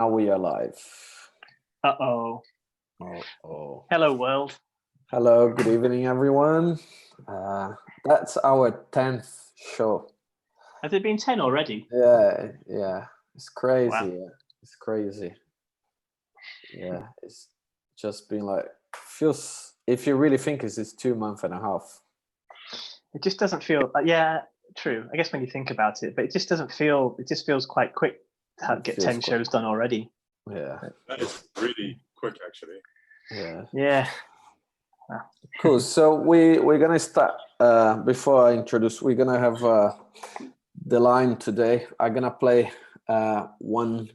Now we are live. Uh-oh. Oh. Hello, world. Hello, good evening, everyone. That's our 10th show. Has it been 10 already? Yeah. It's crazy. Wow. Yeah. It's crazy. Yeah, it's just been like, feels, if you really think it's 2 months and a half. It just doesn't feel, yeah, true. I guess when you think about it, but it just doesn't feel, it just feels quite quick to get 10 shows done already. Yeah. That is really quick, actually. Yeah. Yeah. Cool. So we're gonna start. Before I introduce, we're gonna have the line today. I'm gonna play one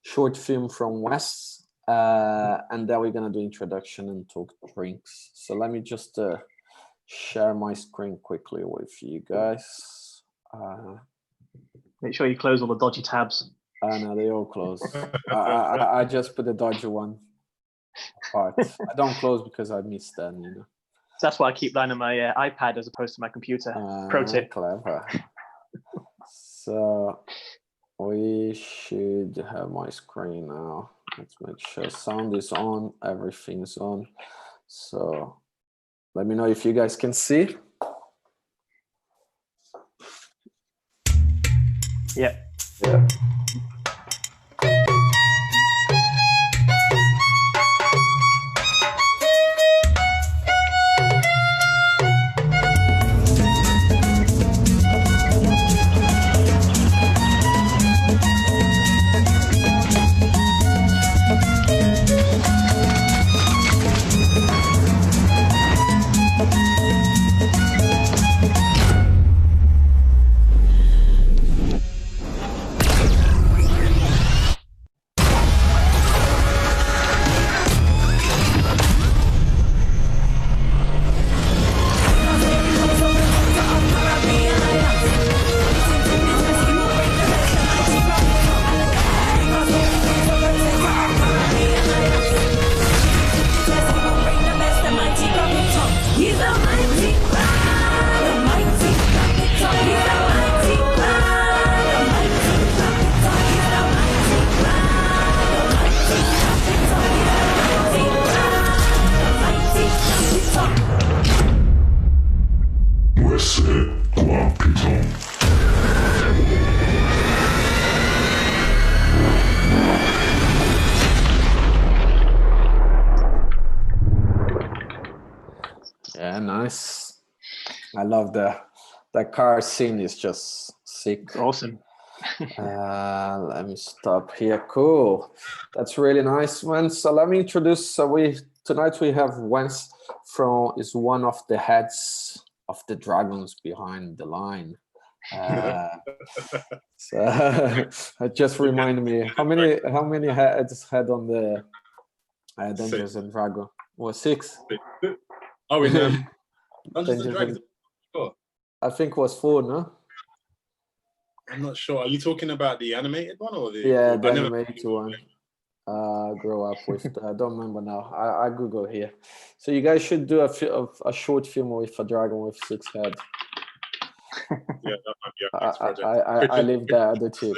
short film from Wes, and then we're gonna do introduction and talk drinks. So let me just share my screen quickly with you guys. Make sure you close all the dodgy tabs. No, they all close. I just put the dodgy one apart. I don't close because I missed them, you know. So that's why I keep mine on my iPad as opposed to my computer. Pro tip. Clever. So we should have my screen now. Let's make sure sound is on, everything's on. So let me know if you guys can see. Yeah. Yeah, nice. I love the car scene is just sick. Awesome. Let me stop here. Cool. That's really nice, man. So let me introduce. Tonight we have Wes is one of the heads of the dragons behind the line. So it just reminded me how many heads had on the Dungeons and Dragons? Well, 6. Oh, in Dungeons and Dragons. Sure. I think it was 4, no? I'm not sure. Are you talking about the animated one or the? Yeah, the animated one. Grow up with. I don't remember now. I Google here. So you guys should do a short film with a dragon with 6 heads. Yeah, that might be our next project. I live there at the tip.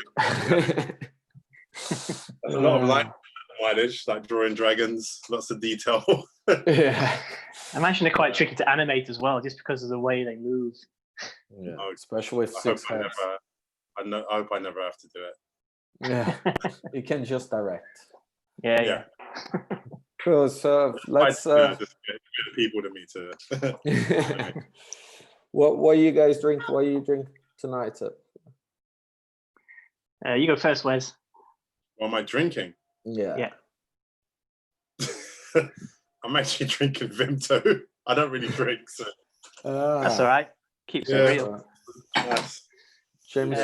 That's a lot of line mileage, like drawing dragons, lots of detail. Yeah. I imagine they're quite tricky to animate as well, just because of the way they move. Yeah, especially with 6 heads. I hope I never have to do it. Yeah, you can just direct. Yeah. Cool. So let's. Just get people to me to. What you guys drink? What you drink tonight? You go first, Wes. What am I drinking? Yeah. I'm actually drinking Vimto. I don't really drink, so. That's all right. Keeps it real. Yes. James,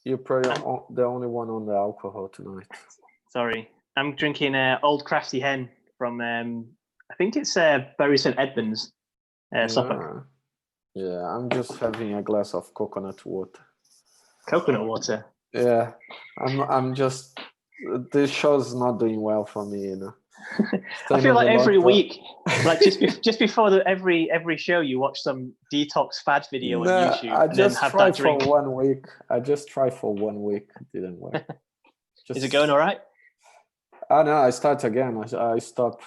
you're probably the only one on the alcohol tonight. Sorry. I'm drinking Old Crafty Hen from, I think it's Bury St. Edmunds, Suffolk. Yeah, I'm just having a glass of coconut water. Coconut water? Yeah, I'm just, this show's not doing well for me, you know. I feel like every week, like just before every show, you watch some detox fad video on YouTube. I just tried for drink. 1 week. I just tried for 1 week. It didn't work. Is it going all right? Oh no, I start again. I stop.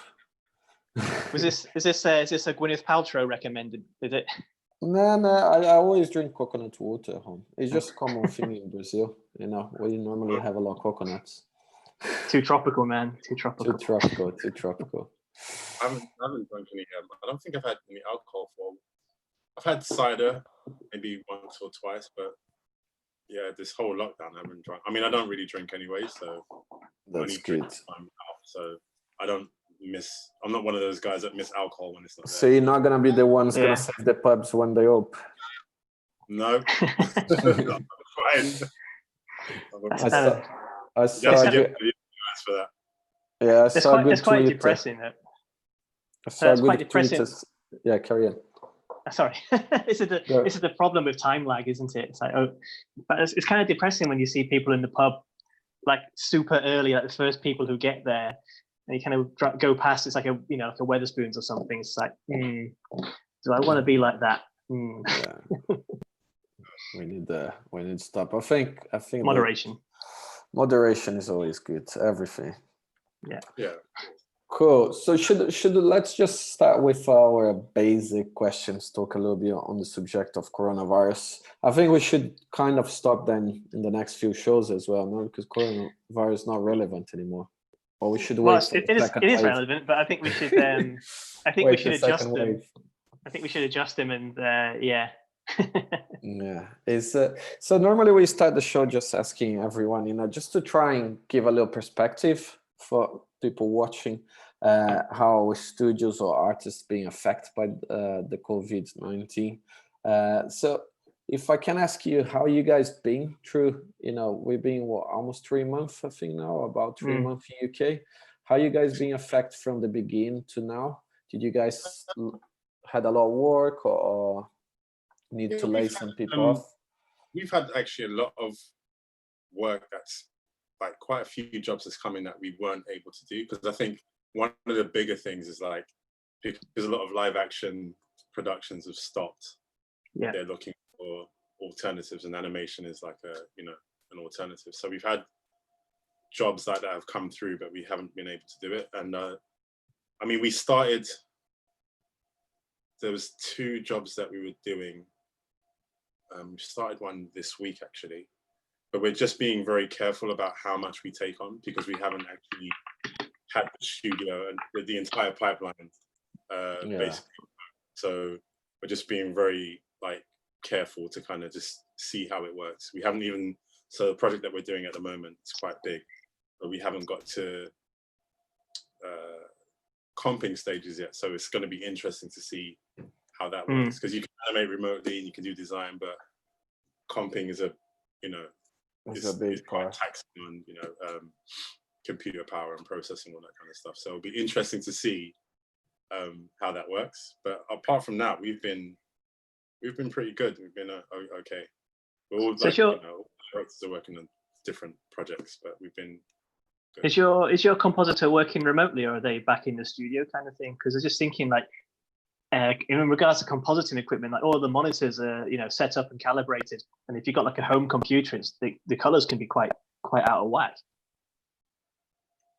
Is this a Gwyneth Paltrow recommended? Is it? No, I always drink coconut water at home. It's just a common thing in Brazil. You know, we normally have a lot of coconuts. Too tropical, man. Too tropical. Too tropical. I haven't drunk any. I don't think I've had any alcohol for. I've had cider maybe once or twice, but yeah, this whole lockdown I haven't drunk. I mean, I don't really drink anyway, so That's only good. drink when I'm out, so I don't miss. I'm not one of those guys that miss alcohol when it's not So there. you're not gonna be the ones Yeah. gonna save the pubs when they open. No, I'm fine. I saw Yes, a I good, get for that. yeah, I saw a good it's quite tweet. depressing. I saw a It's quite good depressing. tweet. Yeah, carry on. Sorry, this is the problem with time lag, isn't it? It's like, but it's kind of depressing when you see people in the pub like super early, like the first people who get there, and you kind of go past. It's like a like a Weatherspoons or something. It's like, do I want to be like that? Yeah. we need to stop. I think Moderation. Moderation is always good. Everything. Yeah. Cool. So should let's just start with our basic questions. Talk a little bit on the subject of coronavirus. I think we should kind of stop then in the next few shows as well, no? Because coronavirus is not relevant anymore. Or we should wait. Well, it is relevant, but I think we should. I think we should adjust them. I think we should adjust them, and yeah. Yeah. So normally we start the show just asking everyone, just to try and give a little perspective for people watching, how studios or artists being affected by the COVID-19. So if I can ask you, how you guys been through, we've been almost 3 months, I think now, about 3 months in UK. How you guys being affected from the beginning to now? Did you guys had a lot of work or need to lay some people off? We've had actually a lot of work that's like quite a few jobs that's coming that we weren't able to do, because I think one of the bigger things is like, because a lot of live action productions have stopped. Yeah. They're looking for alternatives, and animation is like an alternative. So we've had jobs like that have come through, but we haven't been able to do it. And I mean, there was 2 jobs that we were doing. We started one this week actually, but we're just being very careful about how much we take on, because we haven't actually had the studio and the entire pipeline basically. So we're just being very careful to kind of just see how it works. We haven't even, so the project that we're doing at the moment is quite big, but we haven't got to comping stages yet. So it's going to be interesting to see how that works, because you can animate remotely and you can do design, but comping is a big part, taxing on computer power and processing, all that kind of stuff. So it'll be interesting to see how that works. But apart from that, we've been pretty good. We've been okay. We're all directors are working on different projects, but we've been good. Is your compositor working remotely, or are they back in the studio kind of thing? Because I was just thinking in regards to compositing equipment, all the monitors are set up and calibrated, and if you've got a home computer, the colors can be quite out of whack.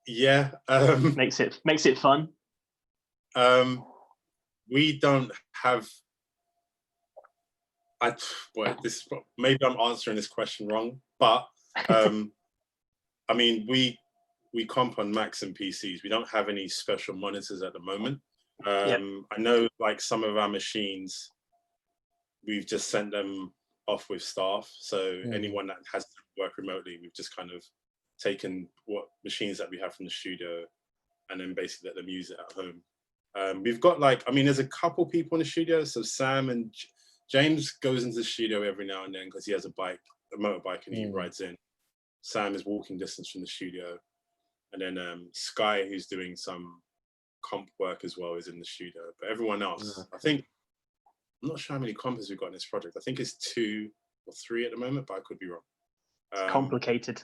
Yeah. Makes it fun. We don't have. Maybe I'm answering this question wrong, but I mean, we comp on Macs and PCs. We don't have any special monitors at the moment. I know some of our machines, we've just sent them off with staff. So anyone that has to work remotely, we've just kind of taken what machines that we have from the studio and then basically let them use it at home. We've got there's a couple people in the studio. So Sam and James goes into the studio every now and then because he has a motorbike, and he rides in. Sam is walking distance from the studio. And then Sky, who's doing some comp work as well, is in the studio. But everyone else, I think, I'm not sure how many compers we've got in this project. I think it's 2 or 3 at the moment, but I could be wrong. It's complicated.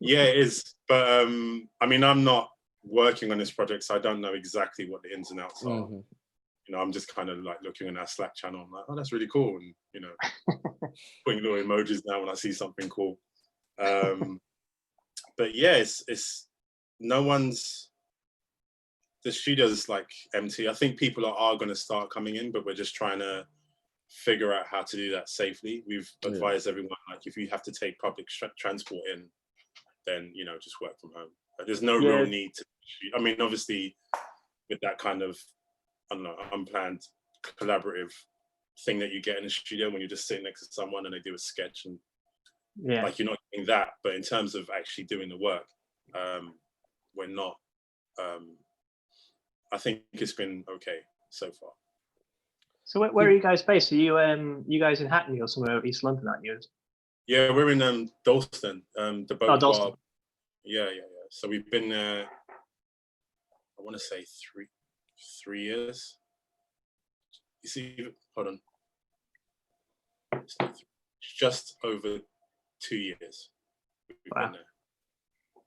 Yeah, it is. But I mean, I'm not working on this project, so I don't know exactly what the ins and outs are. I'm just kind of looking in our Slack channel. I'm like, oh, that's really cool. And, putting little emojis now when I see something cool. But yeah, no one's, the studio's like empty. I think people are going to start coming in, but we're just trying to figure out how to do that safely. We've advised everyone, like, if you have to take public transport in, then, you know, just work from home. Like, there's no real need to shoot. I mean, obviously, with that kind of, I don't know, unplanned collaborative thing that you get in a studio when you're just sitting next to someone and they do a sketch, and like, you're not getting that. But in terms of actually doing the work, we're not. I think it's been okay so far. So where are you guys based? Are you guys in Hackney or somewhere East London, aren't you? Yeah, we're in Dalston, the boat Dalston. bar. Yeah. So we've been there, I want to say 3 years. You see, hold on. It's just over 2 years we've been there.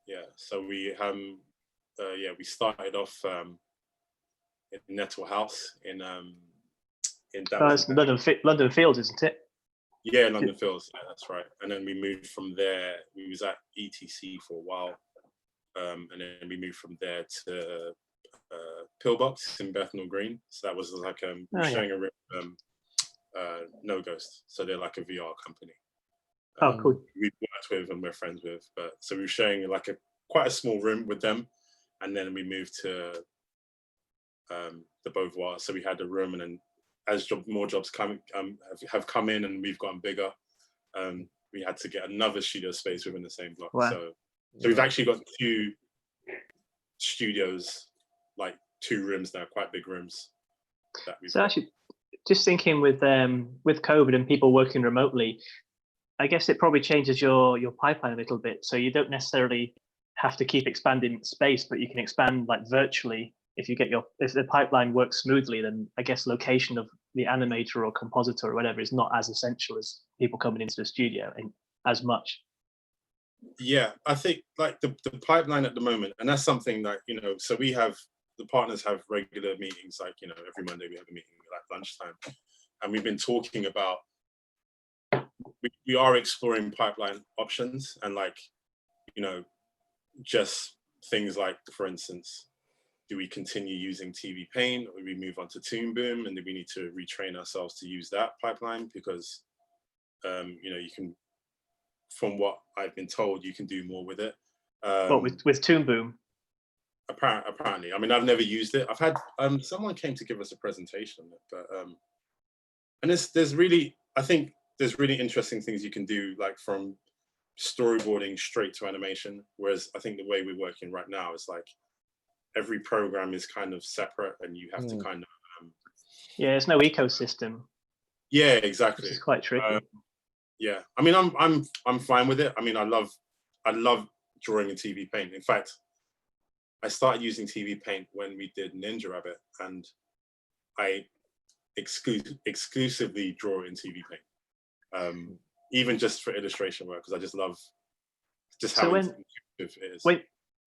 Yeah, so we we started off in Nettle House in London Fields, isn't it? Yeah, London Fields. Yeah, that's right. And then we moved from there. We was at ETC for a while, and then we moved from there to Pillbox in Bethnal Green. So that was like showing a No Ghost. So they're like a VR company. Cool. We've worked with and we're friends with. But so we were sharing like quite a small room with them, and then we moved to the Beauvoir. So we had a room, and then as more jobs have come in and we've gotten bigger, we had to get another studio space within the same block. Wow. So we've actually got 2 studios, like 2 rooms now, quite big rooms. So actually, just thinking with COVID and people working remotely, I guess it probably changes your pipeline a little bit. So you don't necessarily have to keep expanding space, but you can expand like virtually. If the pipeline works smoothly, then I guess location of the animator or compositor or whatever is not as essential as people coming into the studio as much. Yeah, I think like the pipeline at the moment, and that's something that, you know, so we have, the partners have regular meetings, like, you know, every Monday we have a meeting like lunchtime, and we've been talking about, we are exploring pipeline options, and like, you know, just things like, for instance, do we continue using TV Paint, or do we move on to Toon Boom, and do we need to retrain ourselves to use that pipeline? Because you know, you can, from what I've been told, you can do more with it. With Toon Boom? Apparently. I mean, I've never used it. I've had someone came to give us a presentation on it, but and there's really, I think there's really interesting things you can do, like from storyboarding straight to animation. Whereas I think the way we're working right now is like every program is kind of separate, and you have to kind of there's no ecosystem. Yeah, exactly. Which is quite tricky. Yeah, I mean, I'm fine with it. I mean, I love drawing in TV Paint. In fact, I started using TV Paint when we did Ninja Rabbit, and I exclusively draw in TV Paint, even just for illustration work, because I just love just how intuitive it is.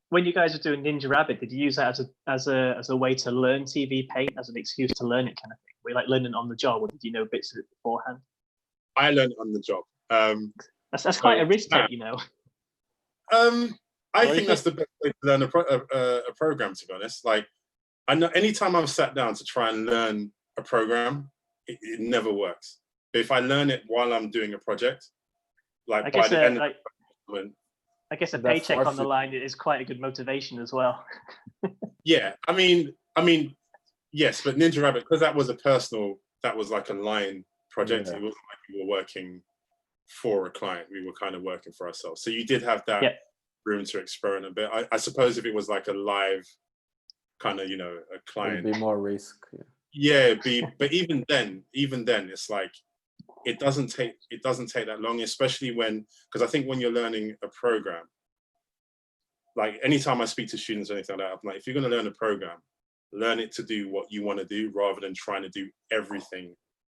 When you guys are doing Ninja Rabbit, did you use that as a way to learn TV Paint, as an excuse to learn it, kind of thing? Were you like learning on the job, or did you know bits of it beforehand? I learned it on the job. That's quite a risk take, you know. I think that's the best way to learn a program, to be honest. Like, I know anytime I've sat down to try and learn a program, it never works. But if I learn it while I'm doing a project, like by the end of the I guess a paycheck on the line is quite a good motivation as well. Yeah, I mean, yes, but Ninja Rabbit, because that was like a line project. It wasn't like we were working for a client. We were kind of working for ourselves. So you did have that room to experiment a bit. I suppose if it was like a live kind of, you know, a client, it'd be more risk. But even then, it's like, it doesn't take that long, especially because I think when you're learning a program, like anytime I speak to students or anything like that, I'm like, if you're going to learn a program, learn it to do what you want to do rather than trying to do everything,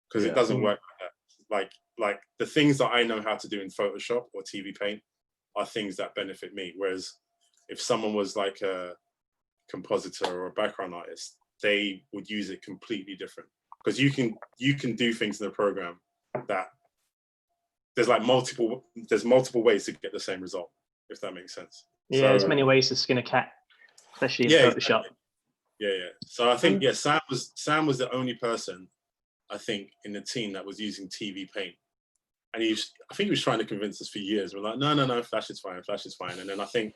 because it doesn't work like that. Like the things that I know how to do in Photoshop or TV Paint are things that benefit me. Whereas if someone was like a compositor or a background artist, they would use it completely different, because you can do things in the program that there's multiple ways to get the same result, if that makes sense. Yeah, there's many ways to skin a cat, especially in Photoshop. Exactly. Yeah. So I think Sam was the only person I think in the team that was using TV Paint, and I think he was trying to convince us for years. We're like, no, Flash is fine, and then I think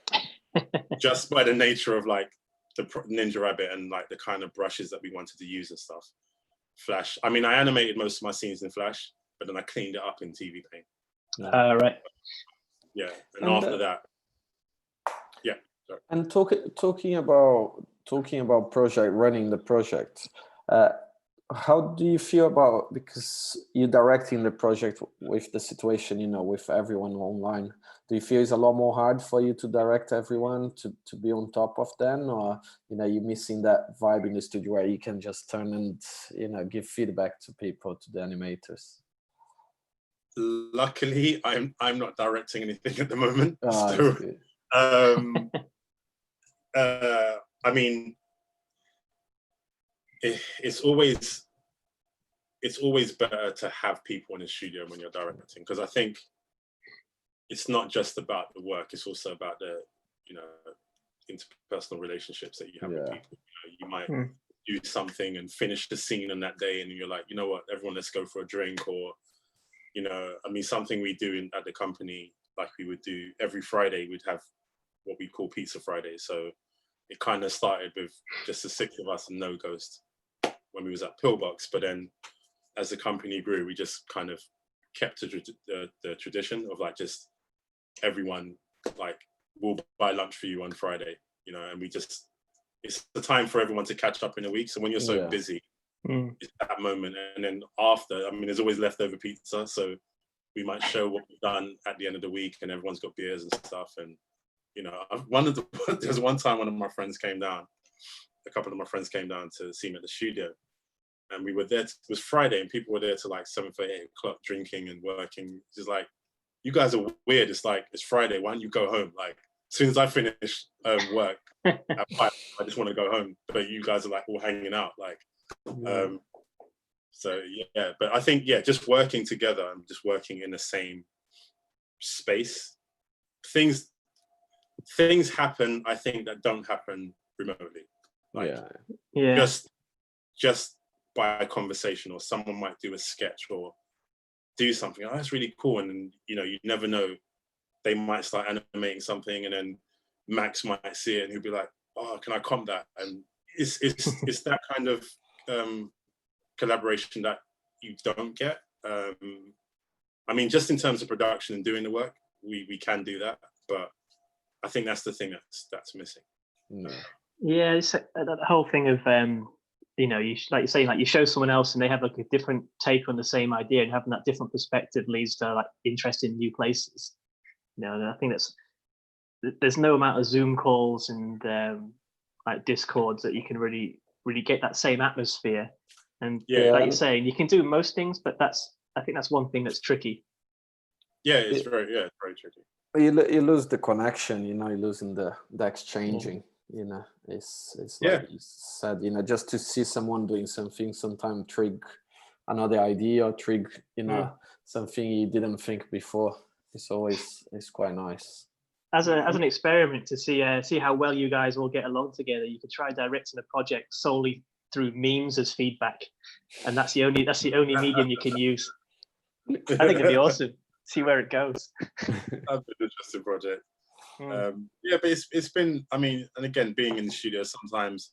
just by the nature of like the Ninja Rabbit and like the kind of brushes that we wanted to use and stuff, Flash. I mean, I animated most of my scenes in Flash, but then I cleaned it up in TV Paint. Right. Yeah, and after that, yeah. Sorry. And talking about project, running the project, how do you feel about, because you're directing the project with the situation, you know, with everyone online, do you feel it's a lot more hard for you to direct everyone to be on top of them, or, you know, you're missing that vibe in the studio where you can just turn and, you know, give feedback to people, to the animators? Luckily, I'm not directing anything at the moment. Oh, so, I mean, it's always better to have people in the studio when you're directing, because I think it's not just about the work; it's also about the, you know, interpersonal relationships that you have with people. You know, you might do something and finish the scene on that day, and you're like, you know what, everyone, let's go for a drink, or, you know, I mean, something we do at the company, like we would do every Friday, we'd have what we call Pizza Friday. So it kind of started with just the 6 of us and no Ghost when we was at Pillbox, but then as the company grew, we just kind of kept to the tradition of like, just everyone, like, we'll buy lunch for you on Friday, you know, and we just, it's the time for everyone to catch up in a week. So when you're so busy, it's that moment. And then after, I mean, there's always leftover pizza, so we might show what we've done at the end of the week, and everyone's got beers and stuff. And, you know, there's one time a couple of my friends came down to see me at the studio, and we were there, it was Friday, and people were there till like 7:30, 8 o'clock, drinking and working. It's just like, you guys are weird. It's like, it's Friday, why don't you go home? Like, as soon as I finish work at 5, I just want to go home, but you guys are like all hanging out, like, so yeah. But I think, just working together and just working in the same space, things happen, I think, that don't happen remotely. Like, just by a conversation, or someone might do a sketch or do something, oh, that's really cool, and then, you know, you never know, they might start animating something, and then Max might see it and he'll be like, oh, can I comp that? And it's that kind of collaboration that you don't get. I mean, just in terms of production and doing the work, we can do that, but I think that's the thing that's missing. Yeah, it's that whole thing of you know, like you're saying, like, you show someone else and they have like a different take on the same idea, and having that different perspective leads to like interest in new places. You know, and I think there's no amount of Zoom calls and like Discords that you can really get that same atmosphere. And like you're saying, you can do most things, but I think that's one thing that's tricky. Yeah, it's very tricky. You lose the connection, you know, you're losing the exchanging. You know, it's like you said, you know, just to see someone doing something sometimes trig another idea, or trig, you know, something you didn't think before. It's quite nice. As an experiment to see how well you guys all get along together, you could try directing a project solely through memes as feedback, and that's the only medium you can use. I think it'd be awesome. See where it goes. That'd be an interesting project. But it's been, I mean, and again, being in the studio, sometimes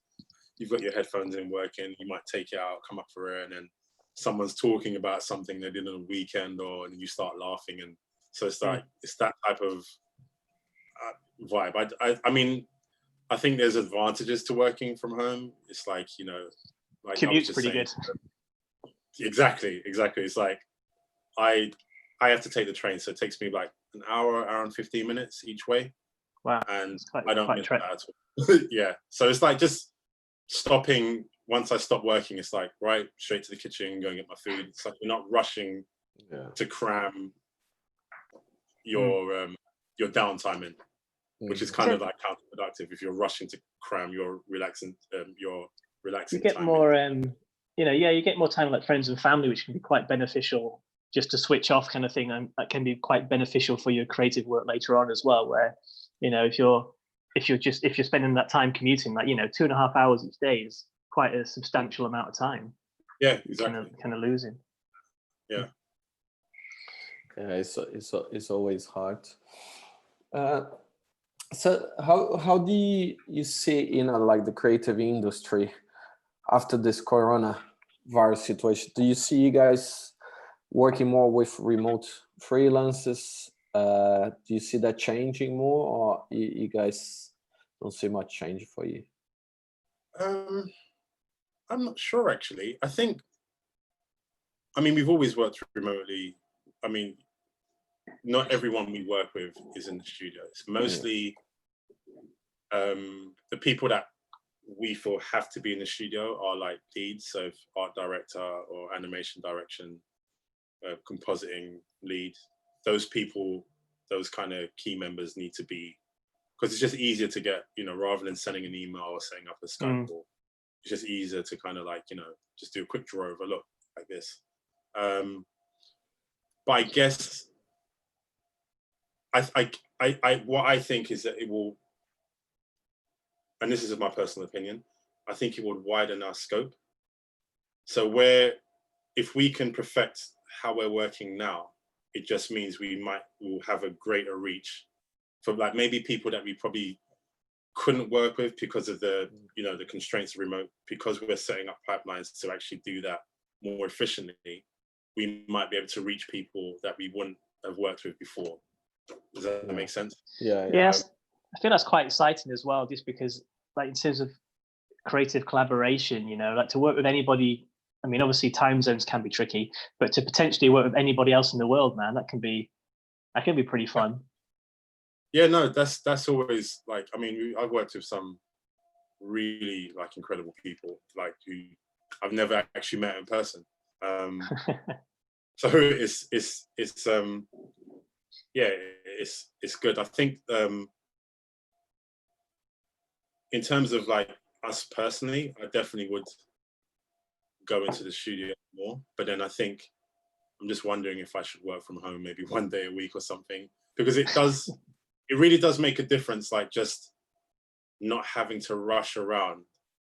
you've got your headphones in working, you might take it out, come up for air, and then someone's talking about something they did on a weekend, and you start laughing, and so it's like it's that type of vibe. I mean, I think there's advantages to working from home. It's like, you know, like commute's pretty good. Exactly. It's like I have to take the train, so it takes me like an hour and 15 minutes each way. Wow. And I don't miss that at all. Yeah. So it's like just stopping. Once I stop working, it's like, right, straight to the kitchen, go and get my food. It's like you're not rushing to cram your downtime in, which is kind of like counterproductive if you're rushing to cram your relaxing you get time more you get more time with like friends and family, which can be quite beneficial, just to switch off kind of thing, and that can be quite beneficial for your creative work later on as well, where You know, if you're spending that time commuting, like, you know, 2.5 hours each day is quite a substantial amount of time. Yeah, exactly. Kind of losing. Yeah. Yeah, it's always hard. So how do you see, you know, like the creative industry after this coronavirus situation? Do you see you guys working more with remote freelancers? Do you see that changing more, or you guys don't see much change for you? I'm not sure actually. I mean, we've always worked remotely. I mean, not everyone we work with is in the studio. It's mostly the people that we feel have to be in the studio are like leads, so art director or animation direction, compositing lead. Those people, those kind of key members need to be, because it's just easier to get, you know, rather than sending an email or setting up a Skype call, it's just easier to kind of like, you know, just do a quick draw over, look, like this. But I guess what I think is that it will, and this is my personal opinion, I think it would widen our scope. So if we can perfect how we're working now, it just means we'll have a greater reach for like maybe people that we probably couldn't work with because of the, you know, the constraints of remote, because we're setting up pipelines to actually do that more efficiently. We might be able to reach people that we wouldn't have worked with before. Does that make sense? Yeah. Yes, I think that's quite exciting as well, just because, like, in terms of creative collaboration, you know, like to work with anybody. I mean, obviously time zones can be tricky, but to potentially work with anybody else in the world, man, that can be pretty fun. Yeah, no, that's always like, I mean, I've worked with some really like incredible people, like who I've never actually met in person. So it's yeah, it's good. I think in terms of like us personally, I definitely would go into the studio more, but then I think I'm just wondering if I should work from home maybe one day a week or something, because it really does make a difference, like just not having to rush around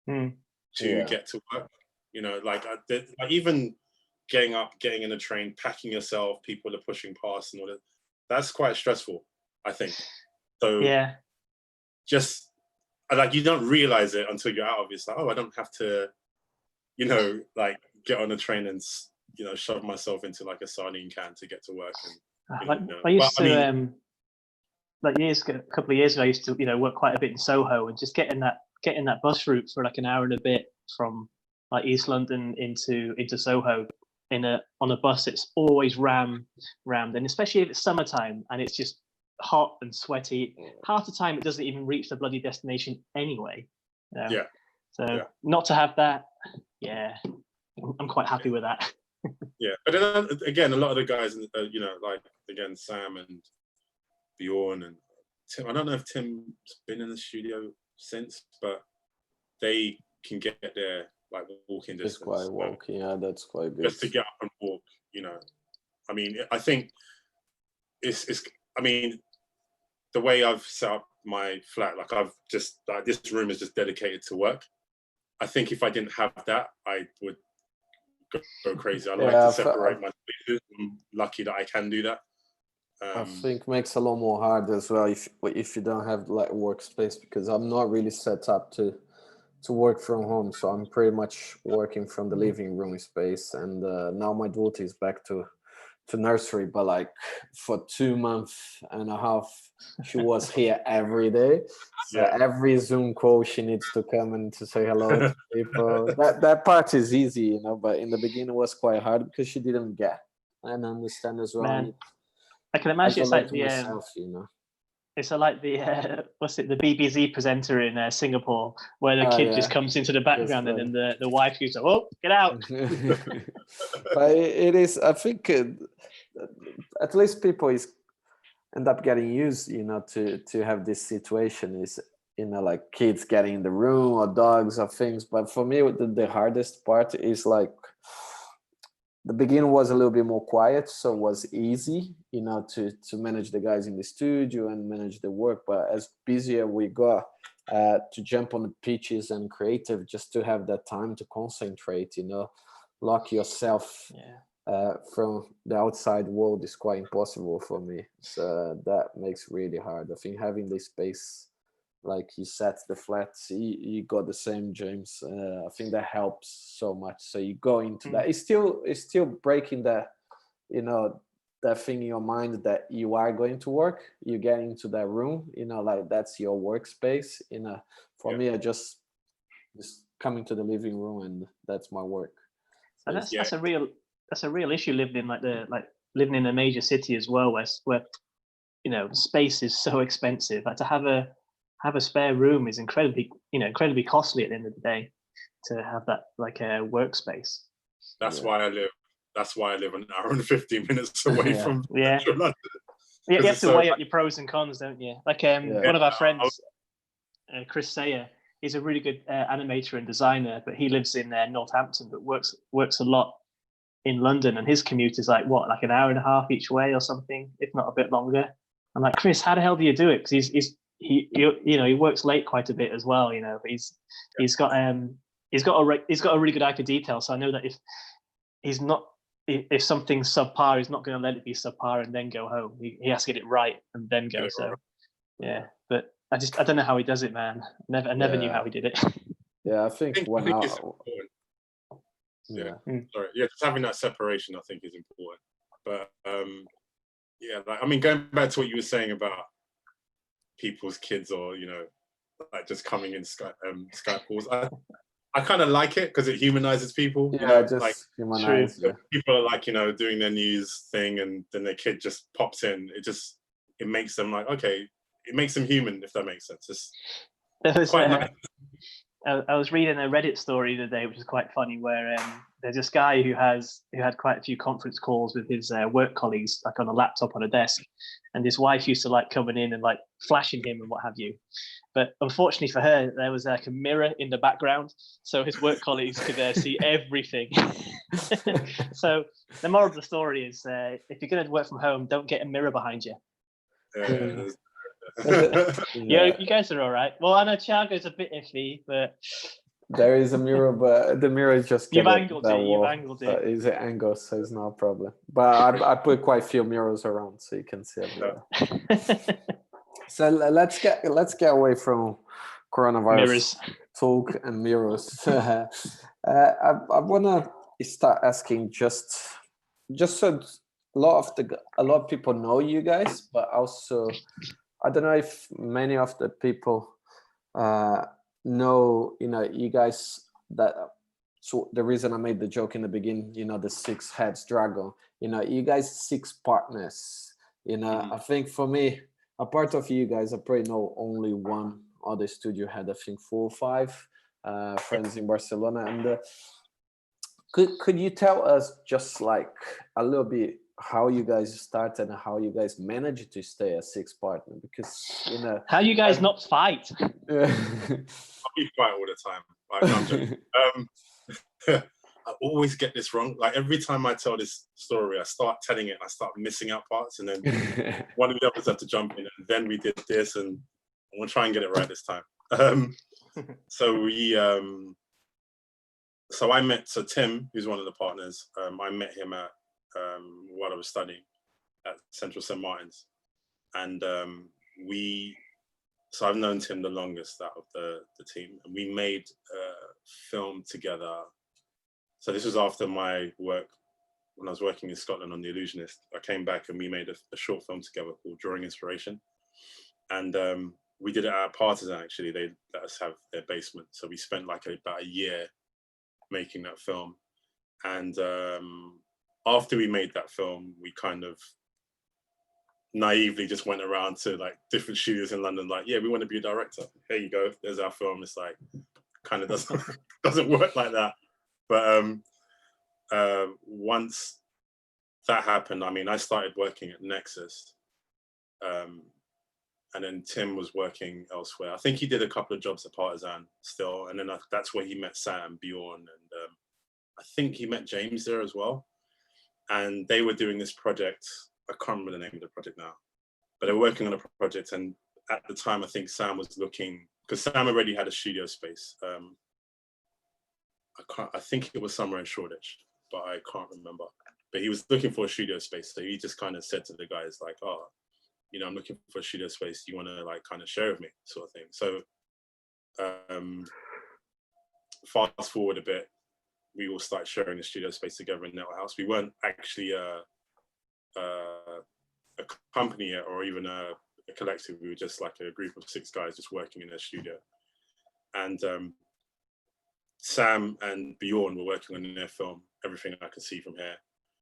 to get to work. You know, like even getting up, getting in a train, packing yourself, people are pushing past and all that. That's quite stressful, I think. So yeah, just like you don't realize it until you're out of it. It's like, oh, I don't have to, you know, like get on a train and, you know, shove myself into like a sardine can to get to work. And like, I used to like a couple of years ago, I used to, you know, work quite a bit in Soho, and just getting that bus route for like an hour and a bit from like East London into Soho on a bus, it's always rammed, and especially if it's summertime and it's just hot and sweaty, half the time it doesn't even reach the bloody destination anyway. You know? Yeah. So not to have that, I'm quite happy with that. Yeah, but then again, a lot of the guys, you know, like again, Sam and Bjorn and Tim. I don't know if Tim's been in the studio since, but they can get there like walking distance. It's quite walking, yeah, that's quite good. Just to get up and walk, you know. I mean, I think it's. I mean, the way I've set up my flat, like I've just like this room is just dedicated to work. I think if I didn't have that, I would go crazy. I like to separate my spaces. I'm lucky that I can do that. I think makes a lot more hard as well if you don't have like workspace, because I'm not really set up to work from home, so I'm pretty much working from the living room space. And now my daughter is back to nursery, but like for 2.5 months she was here every day. So every Zoom call she needs to come and to say hello to people. That part is easy, you know, but in the beginning it was quite hard because she didn't get and understand as well. Man, I can imagine it's like the myself, you know. It's like the the BBC presenter in Singapore, where the kid just comes into the background and then the wife goes, "Oh, get out!" But it is. I think at least people end up getting used, you know, to have this situation. Is, you know, like kids getting in the room or dogs or things. But for me, the hardest part is like the beginning was a little bit more quiet, so it was easy, you know, to manage the guys in the studio and manage the work. But as busier we got, to jump on the pitches and creative, just to have that time to concentrate, you know, lock yourself from the outside world is quite impossible for me. So that makes really hard. I think having the space, like you said, the flats, you got the same, James. I think that helps so much. So you go into that. It's still breaking that, you know, that thing in your mind that you are going to work. You get into that room, you know, like that's your workspace. You know, for me, I just come into the living room and that's my work. So and that's a real issue living in living in a major city as well, where you know, space is so expensive. Like to have a spare room is incredibly costly at the end of the day, to have that like a workspace. That's why I live an hour and 15 minutes away from central London. Yeah, you have to weigh up your pros and cons, don't you? Like one of our friends, Chris Sayer, he's a really good animator and designer, but he lives in Northampton, but works a lot in London, and his commute is like an hour and a half each way or something, if not a bit longer. I'm like, Chris, how the hell do you do it? Because he works late quite a bit as well, you know. But he's got a really good eye for detail. So I know that if something's subpar, he's not going to let it be subpar and then go home. He has to get it right and then go. So yeah, but I don't know how he does it, man. I never knew how he did it. Yeah, I think just having that separation, I think, is important. But I mean, going back to what you were saying about people's kids, or you know, like just coming in Skype calls, I kind of like it because it humanizes people. Yeah, you know, just like humanize. People are like, you know, doing their news thing, and then their kid just pops in. It makes them like, okay, it makes them human, if that makes sense. It's quite nice. I was reading a Reddit story the other day, which is quite funny, where there's this guy who had quite a few conference calls with his work colleagues, like on a laptop on a desk, and his wife used to like coming in and like flashing him and what have you. But unfortunately for her, there was like a mirror in the background, so his work colleagues could see everything. So the moral of the story is, if you're going to work from home, don't get a mirror behind you. You guys are all right. Well, I know Thiago's a bit iffy, but there is a mirror, but the mirror is just you've angled it. So it's an angle, so it's not a problem. But I put quite a few mirrors around, so you can see everywhere. So let's get away from coronavirus talk and mirrors. I wanna start asking just so a lot of people know you guys, but also I don't know if many of the people know, you know, you guys that. So the reason I made the joke in the beginning, you know, the 6 heads dragon, you know, you guys 6 partners, you know. I think for me, a part of you guys, I probably know only one other studio head. I think 4 or 5 friends in Barcelona. And could you tell us just like a little bit how you guys started and how you guys managed to stay a 6 partner? Because, you know, how you guys not fight? We fight all the time. Like, no, I'm joking. I always get this wrong. Like every time I tell this story, I start telling it, I start missing out parts, and then one of the others have to jump in. And then we did this, and we'll try and get it right this time. So I met Tim, who's one of the partners. I met him at while I was studying at Central St. Martin's, and so I've known Tim the longest out of the team, and we made a film together. So this was after my work, when I was working in Scotland on The Illusionist. I came back and we made a short film together called Drawing Inspiration. And we did it at Partisan, actually. They let us have their basement. So we spent like about a year making that film. And after we made that film, we kind of naively just went around to like different studios in London, like, yeah, we want to be a director. Here you go, there's our film. It's like, kind of doesn't work like that. But once that happened, I mean, I started working at Nexus, and then Tim was working elsewhere. I think he did a couple of jobs at Partisan still, and then that's where he met Sam, Bjorn, and I think he met James there as well. and they were doing this project. I can't remember the name of the project now, but they were working on a project. And at the time, I think Sam was looking, because Sam already had a studio space. I think it was somewhere in Shoreditch, but I can't remember. But he was looking for a studio space, so he just kind of said to the guys like, "Oh, you know, I'm looking for a studio space. Do you want to like kind of share with me," sort of thing. So fast forward a bit, we all started sharing the studio space together in Nettle House. We weren't actually a company or even a collective. We were just like a group of 6 guys just working in a studio. And Sam and Bjorn were working on their film, Everything I Could See From Here.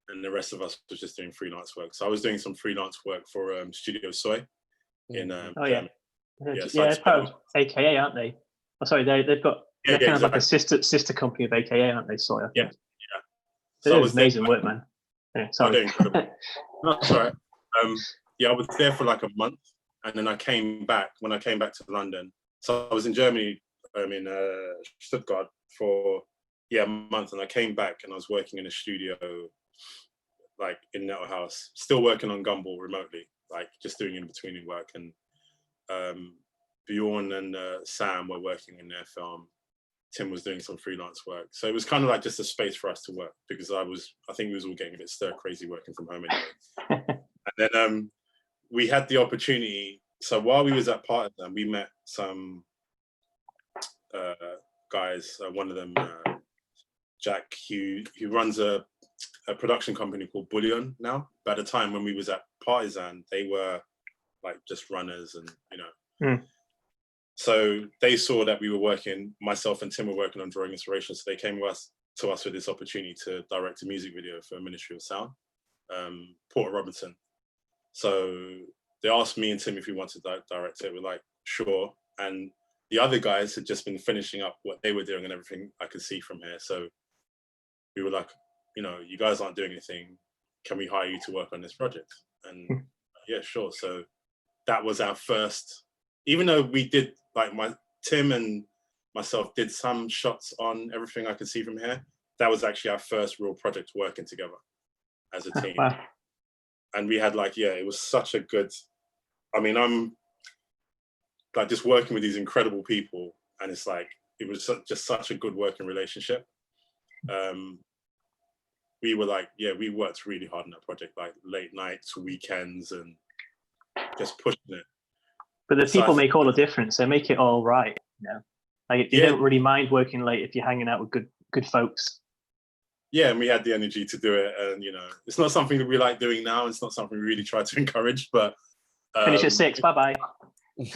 And the rest of us was just doing freelance work. So I was doing some freelance work for Studio Soy in Germany. They're part of AKA, aren't they? Oh, sorry, they've got they're kind of like a sister company of AKA, aren't they? Soy, I think. Yeah. So it was amazing work, man. Yeah, sorry. No, that's all right. I was there for like a month, and then I came back. When I came back to London, so I was in Germany, in Stuttgart for a month, and I came back and I was working in a studio, like in Nettle House, still working on Gumball remotely, like just doing in-betweening work. And Bjorn and Sam were working in their film. Tim was doing some freelance work. So it was kind of like just a space for us to work, because I think we was all getting a bit stir crazy working from home anyway. And then we had the opportunity. So while we was at Partisan, we met some guys. One of them, Jack, who runs a production company called Bullion now. By the time when we was at Partisan, they were like just runners, and you know. So they saw that we were working, myself and Tim were working on Drawing Inspiration. So they came to us with this opportunity to direct a music video for Ministry of Sound, Porter Robinson. So they asked me and Tim if we wanted to direct it. We're like, sure. And the other guys had just been finishing up what they were doing and Everything I Could See From Here. So we were like, you know, you guys aren't doing anything. Can we hire you to work on this project? And yeah, sure. So that was our first, even though we did, like Tim and myself did some shots on Everything I Could See From Here, that was actually our first real project working together as a team. Wow. And we had it was such a good, I mean, I'm like just working with these incredible people, and it's like, it was just such a good working relationship. We were like, we worked really hard on that project, like late nights, weekends, and just pushing it. But the people make all the difference. They make it all right. You know, like you don't really mind working late if you're hanging out with good folks. Yeah, and we had the energy to do it, and you know, it's not something that we like doing now. It's not something we really try to encourage, but finish at 6. Bye bye.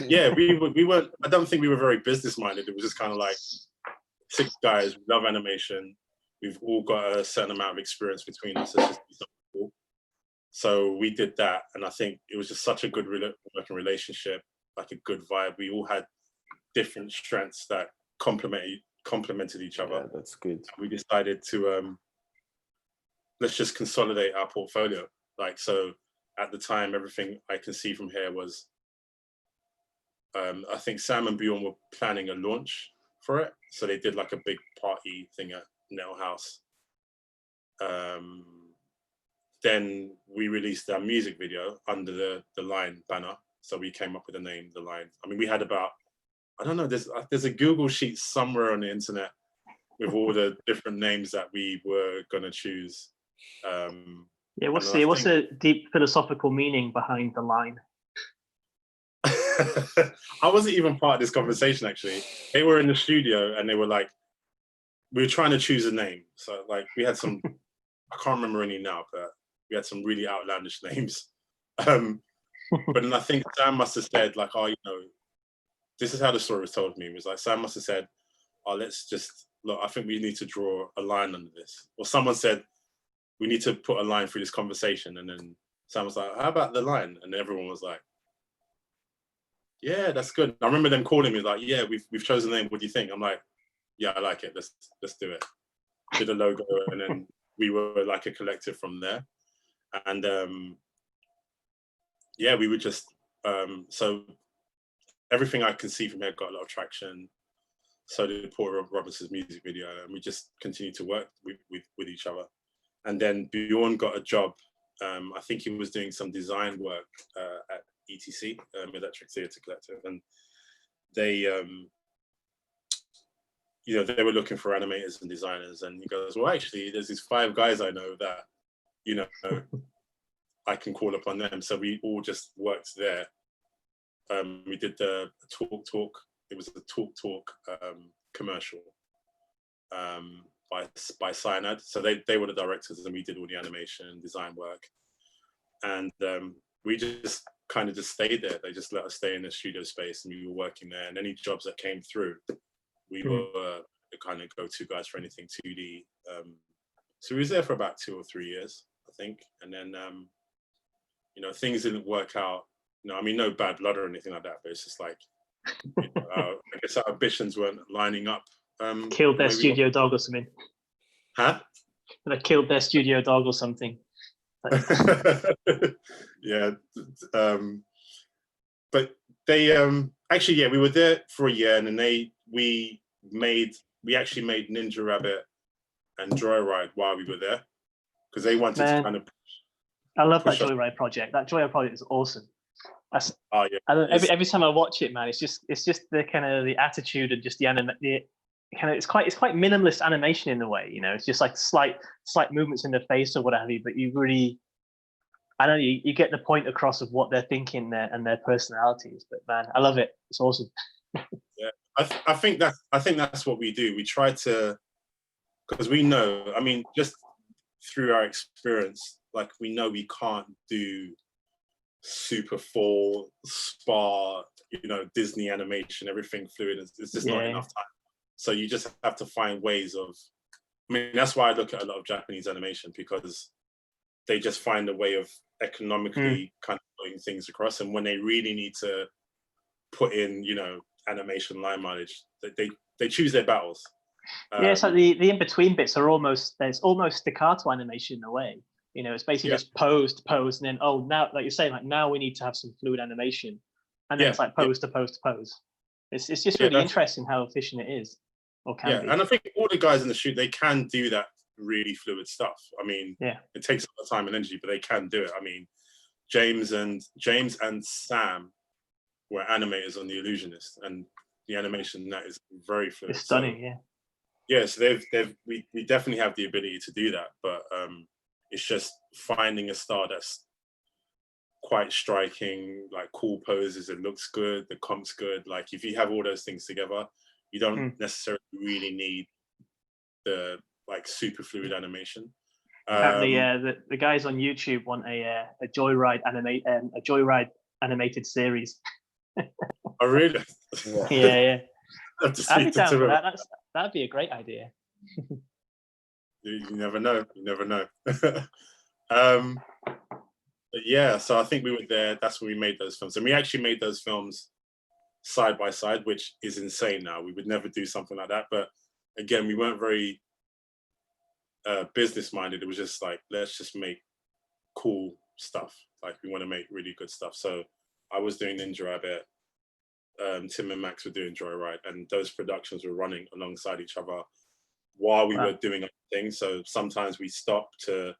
Yeah, we weren't. I don't think we were very business minded. It was just kind of like 6 guys. We love animation. We've all got a certain amount of experience between us. It's just cool. So we did that, and I think it was just such a good working relationship, like a good vibe. We all had different strengths that complemented each other. Yeah, that's good. We decided to let's just consolidate our portfolio. Like, so at the time, Everything I Can See From Here was, I think Sam and Bjorn were planning a launch for it. So they did like a big party thing at Nettle House. Then we released our music video under the Line banner. So we came up with the name, The Line. I mean, we had about, I don't know, there's a Google sheet somewhere on the internet with all the different names that we were going to choose. What's the deep philosophical meaning behind The Line? I wasn't even part of this conversation, actually. They were in the studio and they were like, we were trying to choose a name. So like we had some, I can't remember any now, but we had some really outlandish names. But then I think Sam must have said like, oh, you know, this is how the story was told to me. It was like, Sam must have said, oh, let's just, look, I think we need to draw a line under this. Or someone said, we need to put a line through this conversation. And then Sam was like, how about the line? And everyone was like, yeah, that's good. I remember them calling me like, yeah, we've chosen a name. What do you think? I'm like, yeah, I like it. Let's do it. Did a logo, and then we were like a collective from there. And we would just so Everything I Can See From Here got a lot of traction. So did Porter Robinson's music video, and we just continued to work with each other. and then Bjorn got a job. I think he was doing some design work at ETC, Electric Theatre Collective, and they, they were looking for animators and designers. And he goes, well, actually, there's these 5 guys I know that, I can call upon them. So we all just worked there. We did the Talk. It was a Talk commercial by Cyanide. So they were the directors, and we did all the animation and design work. And we just kind of just stayed there. They just let us stay in the studio space, and we were working there. And any jobs that came through, we were the kind of go-to guys for anything 2D. So we was there for about 2 or 3 years, I think. And then, things didn't work out. No bad blood or anything like that, but it's just like, I guess our ambitions weren't lining up. Killed their studio dog or something. Huh? They killed their studio dog or something. Yeah. But they actually, we were there for a year, and then we actually made Ninja Rabbit and Joyride while we were there, because they wanted to kind of. I love that Joyride project. That Joyride project is awesome. Oh yeah. Every time I watch it, man, it's just the kind of the attitude and just it's quite minimalist animation in a way. It's just like slight movements in the face or what have you, but you really, I don't know, you get the point across of what they're thinking there and their personalities. But man, I love it. It's awesome. Yeah, I think that's what we do. We try to, because we know, just through our experience, like we know we can't do super full spa, Disney animation, everything fluid. It's just not enough time. So you just have to find ways of. That's why I look at a lot of Japanese animation, because they just find a way of economically kind of putting things across. And when they really need to put in, animation line mileage, they choose their battles. So the in between bits are almost staccato animation in a way. It's basically just pose to pose, and then now, like you're saying, like now we need to have some fluid animation, and then it's like pose to pose to pose. It's just really interesting how efficient it is, or can be. And I think all the guys in the shoot, they can do that really fluid stuff. It takes a lot of time and energy, but they can do it. James and Sam were animators on The Illusionist, and the animation that is very fluid. It's stunning, So we definitely have the ability to do that, but it's just finding a style that's quite striking, like cool poses, it looks good, the comp's good. Like if you have all those things together, you don't necessarily really need the like super fluid animation. Apparently, the guys on YouTube want a Joyride animated series. Oh really? Yeah. I'd be down for that. That'd be a great idea. You never know. But yeah, so I think we were there. That's when we made those films, and we actually made those films side by side, which is insane now. We would never do something like that. But again, we weren't very business minded. It was just like, let's just make cool stuff. Like we want to make really good stuff. So I was doing Ninja Rabbit. Tim and Max were doing Joyride, and those productions were running alongside each other while we were doing other things. So sometimes we stopped to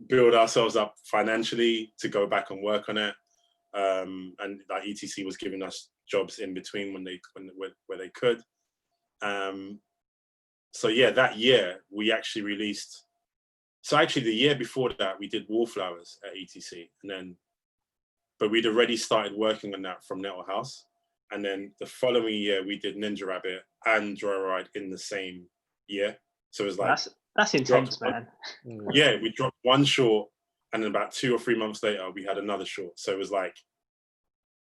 build ourselves up financially to go back and work on it. And like ETC was giving us jobs in between where they could. So yeah, that year we actually released. So actually the year before that we did Wallflowers at ETC, but we'd already started working on that from Nettle House. And then the following year we did Ninja Rabbit and Joyride in the same year. So it was like that's intense, man. Yeah, we dropped one short, and then about 2 or 3 months later we had another short. So it was like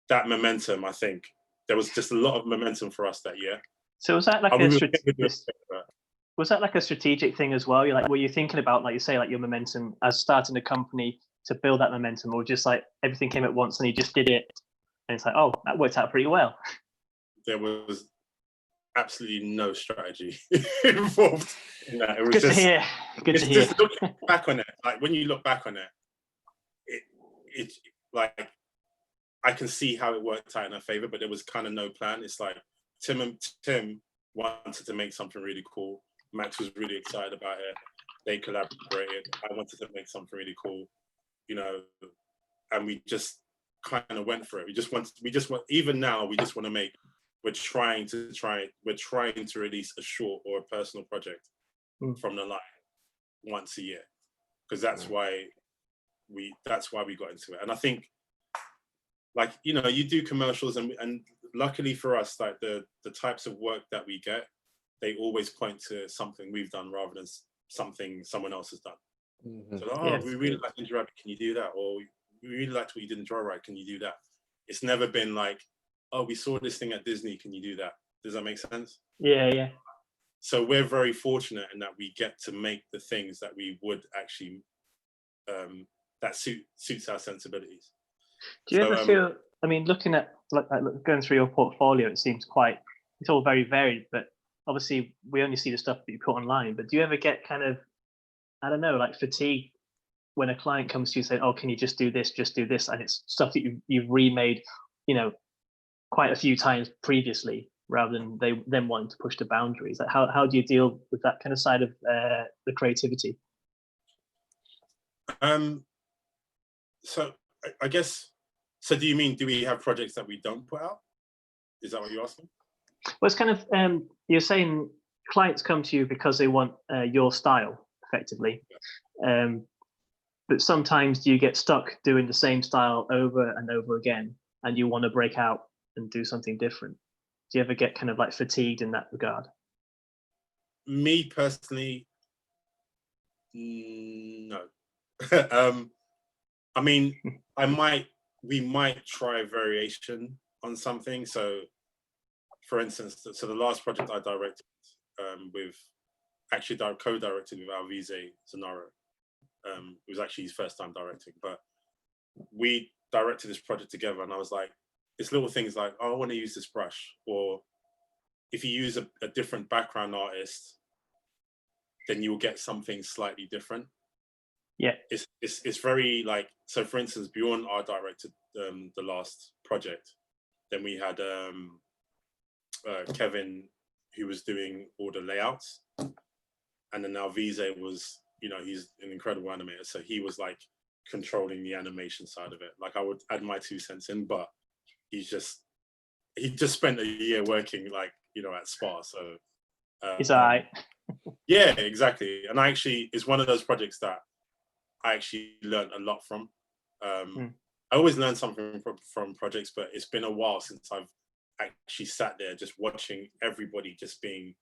that momentum. I think there was just a lot of momentum for us that year. So was that like a strategic thing as well? Were you thinking about, like you say, like your momentum as starting a company to build that momentum, or just like everything came at once and you just did it and it's like, oh, that worked out pretty well? There was absolutely no strategy involved in that. It was Good to hear. Just looking back on it, like when you look back on it, it like I can see how it worked out in our favor, but there was kind of no plan. It's like Tim wanted to make something really cool. Max was really excited about it. they collaborated. I wanted to make something really cool, you know, and we just kind of went for it. Even now, we just want to make, we're trying to release a short or a personal project from the line once a year, because that's why we got into it. And I think, like, you know, you do commercials, and luckily for us, like the types of work that we get, they always point to something we've done rather than something someone else has done. So, we really like Ninja Rabbit, can you do that? Or we really liked what you did in Joyride, can you do that? It's never been like, oh, we saw this thing at Disney, can you do that? Does that make sense? Yeah. So we're very fortunate in that we get to make the things that we would actually, that suits our sensibilities. Do you ever feel, I mean, looking at, like going through your portfolio, it seems it's all very varied, but obviously we only see the stuff that you put online, but do you ever get kind of, I don't know, like fatigue when a client comes to you saying, oh, can you just do this, and it's stuff that you've remade, you know, quite a few times previously, rather than them wanting to push the boundaries? Like, how do you deal with that kind of side of the creativity? So I guess, so do you mean, do we have projects that we don't put out? Is that what you're asking? Well, it's kind of, you're saying clients come to you because they want your style, effectively. But sometimes do you get stuck doing the same style over and over again, and you want to break out and do something different? Do you ever get kind of like fatigued in that regard? Me personally, no. I mean, we might try variation on something. So, for instance, so the last project I directed co-directed with Alvise Zanaro. It was actually his first time directing, but we directed this project together, and I was like, it's little things like, oh, I want to use this brush, or if you use a different background artist, then you'll get something slightly different. Yeah, it's very like, so for instance, Bjorn directed the last project. Then we had Kevin, who was doing all the layouts, and then Alvise was, you know, he's an incredible animator, so he was like controlling the animation side of it. Like, I would add my 2 cents in, but he just spent a year working, like, you know, at Spa. So it's all right. Yeah, exactly. And it's one of those projects that I actually learned a lot from. I always learn something from projects, but it's been a while since I've actually sat there just watching everybody just being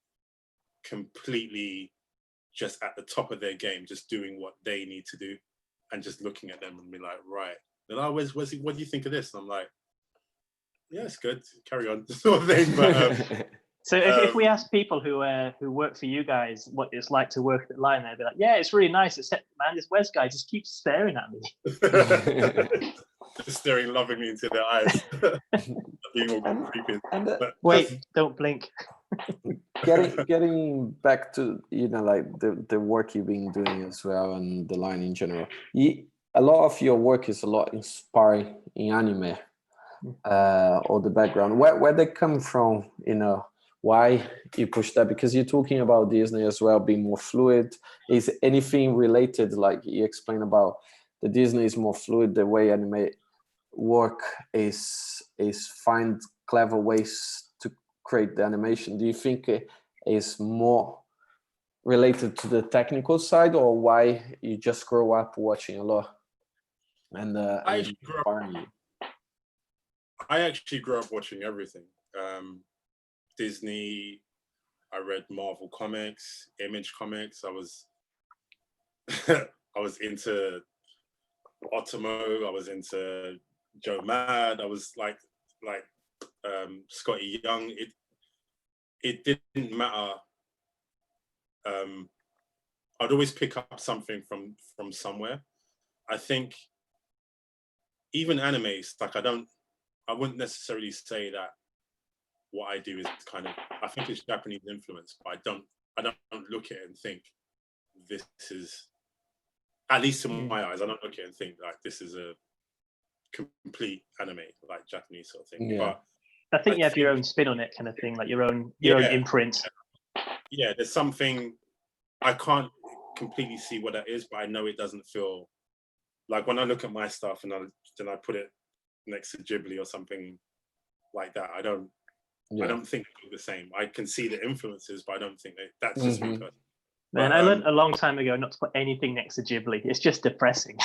completely just at the top of their game, just doing what they need to do, and just looking at them and be like, right. And Wesley, what do you think of this? And I'm like, yeah, it's good. Carry on, sort of thing. But so if we ask people who work for you guys what it's like to work at the line, they'd be like, yeah, it's really nice, except, man, this Wes guy just keeps staring at me. Just staring lovingly into their eyes. Being all creepy. Wait, don't blink. Getting back to, you know, like the work you've been doing as well, and the line in general, a lot of your work is a lot inspiring in anime, or the background. Where they come from, you know, why you push that? Because you're talking about Disney as well being more fluid. Is anything related, like you explained about the Disney is more fluid, the way anime work is find clever ways to create the animation? Do you think it is more related to the technical side, or why you just grow up watching a lot and inspiring you? I actually grew up watching everything. Disney, I read Marvel comics, Image comics. I was I was into Otomo, I was into Joe Mad, I was like Scotty Young. It didn't matter. I'd always pick up something from somewhere. I think even animes, like I wouldn't necessarily say that what I do is kind of, I think it's Japanese influence, but I don't look at it and think this is, at least in my eyes, I don't look at it and think like this is a complete anime, like Japanese sort of thing. Yeah. But I think you have your own spin on it, kind of thing, like your own imprint. Yeah, there's something I can't completely see what that is, but I know it doesn't feel like when I look at my stuff and then I put it next to Ghibli or something like that. I don't think they're the same. I can see the influences, but I don't think that's just me personally. Man, But, I learned a long time ago not to put anything next to Ghibli. It's just depressing.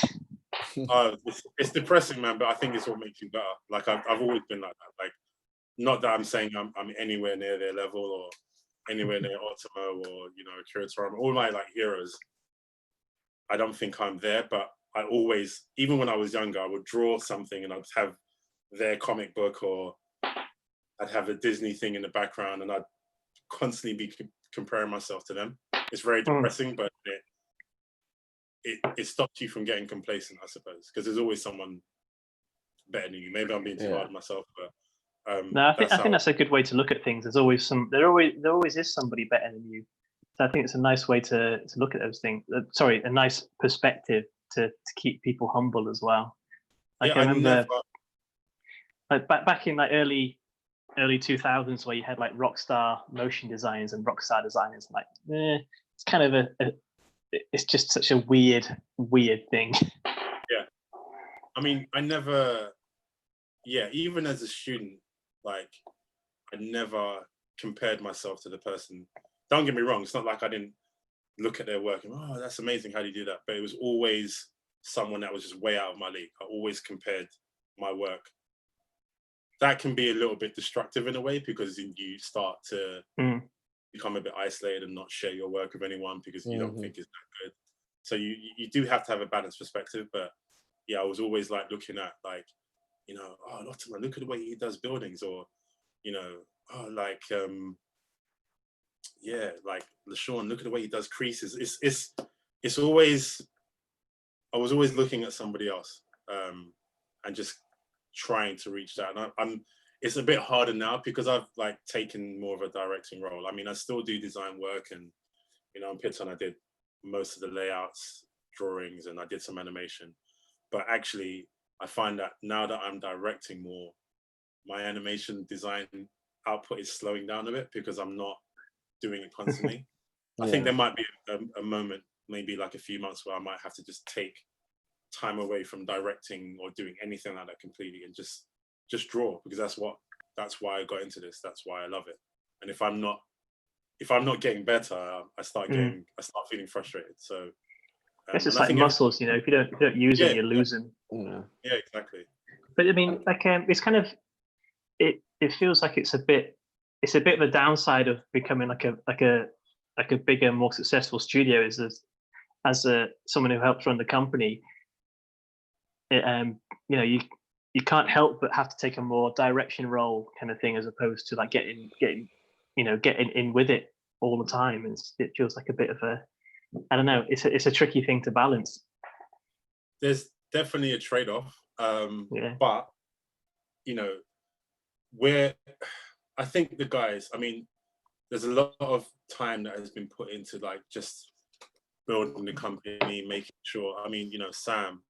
It's depressing, man. But I think it's what makes you better. Like I've always been like that. Like, not that I'm saying I'm anywhere near their level or anywhere near Otomo or Akira Toriyama. All my like heroes, I don't think I'm there. But I always, even when I was younger, I would draw something and I'd have their comic book or I'd have a Disney thing in the background, and I'd constantly be comparing myself to them. It's very depressing, but it stops you from getting complacent, I suppose, because there's always someone better than you. Maybe I'm being too hard on myself, but no, I think that's a good way to look at things. There always is somebody better than you. So I think it's a nice way to look at those things. A nice perspective to keep people humble as well. Like I remember, like back in like early 2000s, where you had like Rockstar motion designers and Rockstar designers. Like, it's kind of it's just such a weird thing. Yeah, I mean, even as a student, like, I never compared myself to the person. Don't get me wrong, it's not like I didn't look at their work and, oh, that's amazing, how do you do that? But it was always someone that was just way out of my league. I always compared my work. That can be a little bit destructive in a way, because you start to become a bit isolated and not share your work with anyone because you don't think it's that good. So you do have to have a balanced perspective. But yeah, I was always like looking at like, oh, Lottimer, look at the way he does buildings, or like LaShawn, look at the way he does creases. It's always, I was always looking at somebody else and just trying to reach that. And it's a bit harder now because I've like taken more of a directing role. I mean, I still do design work, and in Piton I did most of the layouts, drawings, and I did some animation. But actually, I find that now that I'm directing more, my animation design output is slowing down a bit because I'm not doing it constantly. I think there might be a moment, maybe like a few months, where I might have to just take time away from directing or doing anything like that completely and just draw, because that's why I got into this. That's why I love it. And if I'm not getting better, I start feeling frustrated. So it's just like muscles, if you don't use them, you lose them. Yeah, exactly. But I mean, like it's kind of it feels like it's a bit of a downside of becoming like a bigger, more successful studio as someone who helps run the company. You can't help but have to take a more direction role kind of thing, as opposed to like getting in with it all the time. And it feels like a bit of a, I don't know, it's a tricky thing to balance. There's definitely a trade-off, but I think the guys, I mean, there's a lot of time that has been put into like just building the company, making sure, I mean, Sam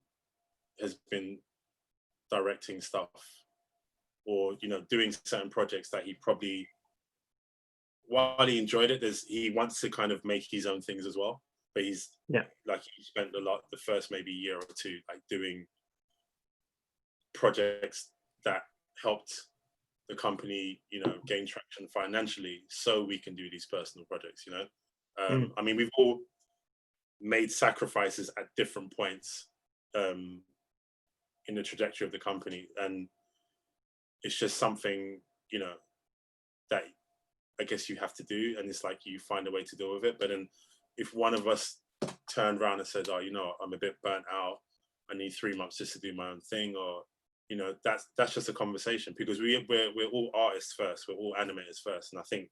has been directing stuff or, doing certain projects that he probably, while he enjoyed it, he wants to kind of make his own things as well. But he's like, he spent the first maybe year or two, like doing projects that helped the company, gain traction financially, so we can do these personal projects. I mean, we've all made sacrifices at different points in the trajectory of the company, and it's just something that I guess you have to do, and it's like you find a way to deal with it. But then if one of us turned around and said, oh, I'm a bit burnt out, I need 3 months just to do my own thing, or that's just a conversation, because we're all artists first, we're all animators first. And I think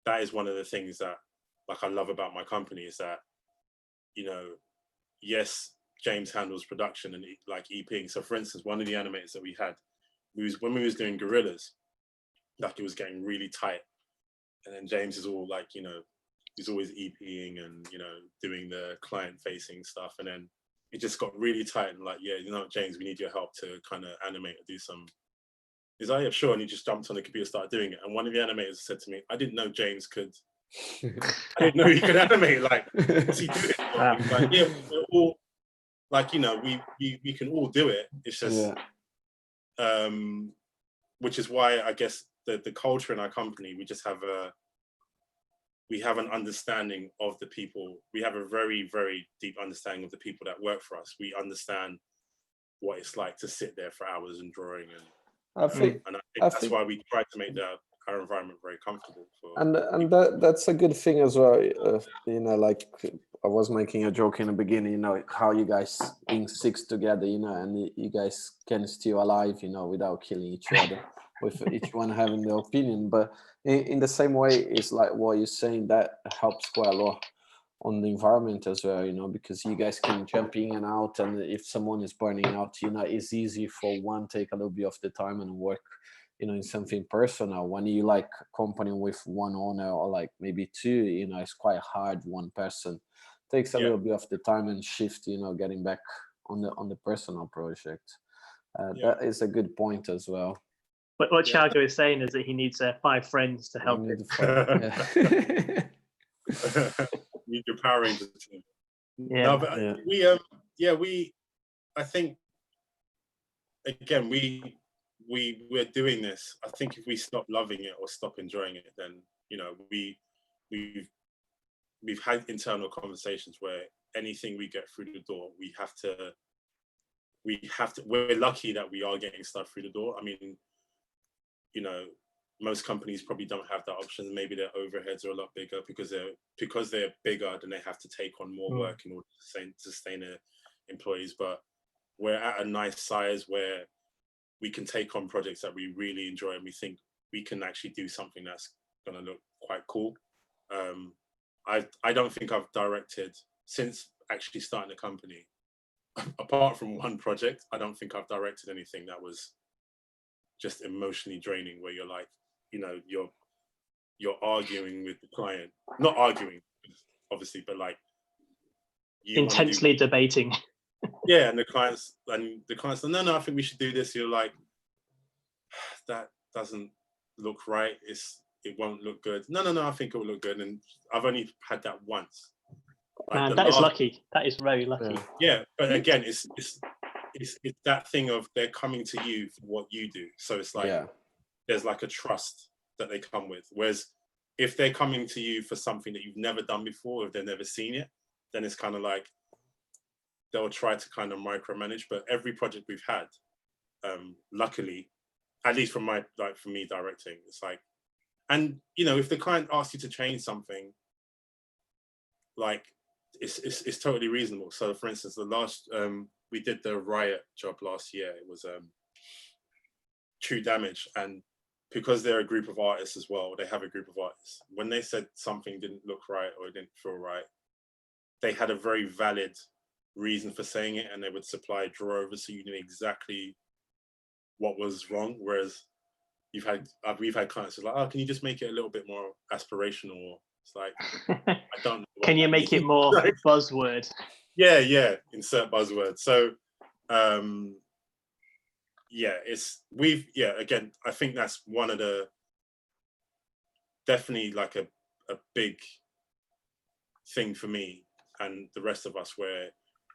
that is one of the things that like I love about my company, is that yes, James handles production and like EPing. So for instance, one of the animators that we had, when we was doing Gorillas, like it was getting really tight, and then James is all like, he's always EPing and doing the client facing stuff, and then it just got really tight, and like, James, we need your help to kind of animate or do some. He's like, yeah, sure. And he just jumped on the computer, started doing it. And one of the animators said to me, I didn't know James could I didn't know he could animate. Like, what's he doing? Like, yeah, we're all like, you know, we can all do it. It's just, which is why I guess the culture in our company, we have an understanding of the people. We have a very, very deep understanding of the people that work for us. We understand what it's like to sit there for hours and drawing, and I think that's why we try to make our environment very comfortable for that's a good thing as well. You know, like I was making a joke in the beginning, you know, how you guys being six together, you know, and you guys can still alive, you know, without killing each other, with each one having their opinion. But in the same way, it's like what you're saying, that helps quite a lot on the environment as well, you know, because you guys can jump in and out, and if someone is burning out, you know, it's easy for one take a little bit of the time and work, you know, in something personal. When you like company with one owner or like maybe two, you know, it's quite hard. One person takes a little bit of the time and shift, you know, getting back on the personal project. That is a good point as well. But what Thiago is saying is that he needs 5 friends to help him. Need your Power Rangers team. Yeah. No, but we I think again we're doing this. I think if we stop loving it or stop enjoying it, then, you know, we've had internal conversations where anything we get through the door, we're lucky that we are getting stuff through the door. I mean, you know, most companies probably don't have that option. Maybe their overheads are a lot bigger because they're bigger, then they have to take on more work in order to sustain their employees. But we're at a nice size where we can take on projects that we really enjoy, and we think we can actually do something that's going to look quite cool. I don't think I've directed since actually starting the company, apart from one project. I don't think I've directed anything that was just emotionally draining, where you're like, you know, you're arguing with the client, not arguing obviously, but like intensely debating. Yeah, and the clients say, no, I think we should do this. You're like, that doesn't look right. It won't look good. No, I think it will look good. And I've only had that once. Like that is lucky. That is very lucky. Yeah, but again, it's that thing of they're coming to you for what you do. So it's like there's like a trust that they come with. Whereas if they're coming to you for something that you've never done before, if they've never seen it, then it's kind of like they'll try to kind of micromanage. But every project we've had, luckily, at least from me directing, it's like, and you know, if the client asks you to change something, like it's totally reasonable. So for instance, the last we did the Riot job last year. It was True Damage, and because they're a group of artists as well, they have a group of artists. When they said something didn't look right or it didn't feel right, they had a very valid reason for saying it, and they would supply drawovers so you knew exactly what was wrong. Whereas we've had clients who's like, oh, can you just make it a little bit more aspirational? It's like, I don't know. Can you make it more buzzword? Yeah, insert buzzword. So again, I think that's one of the, definitely like a big thing for me and the rest of us, where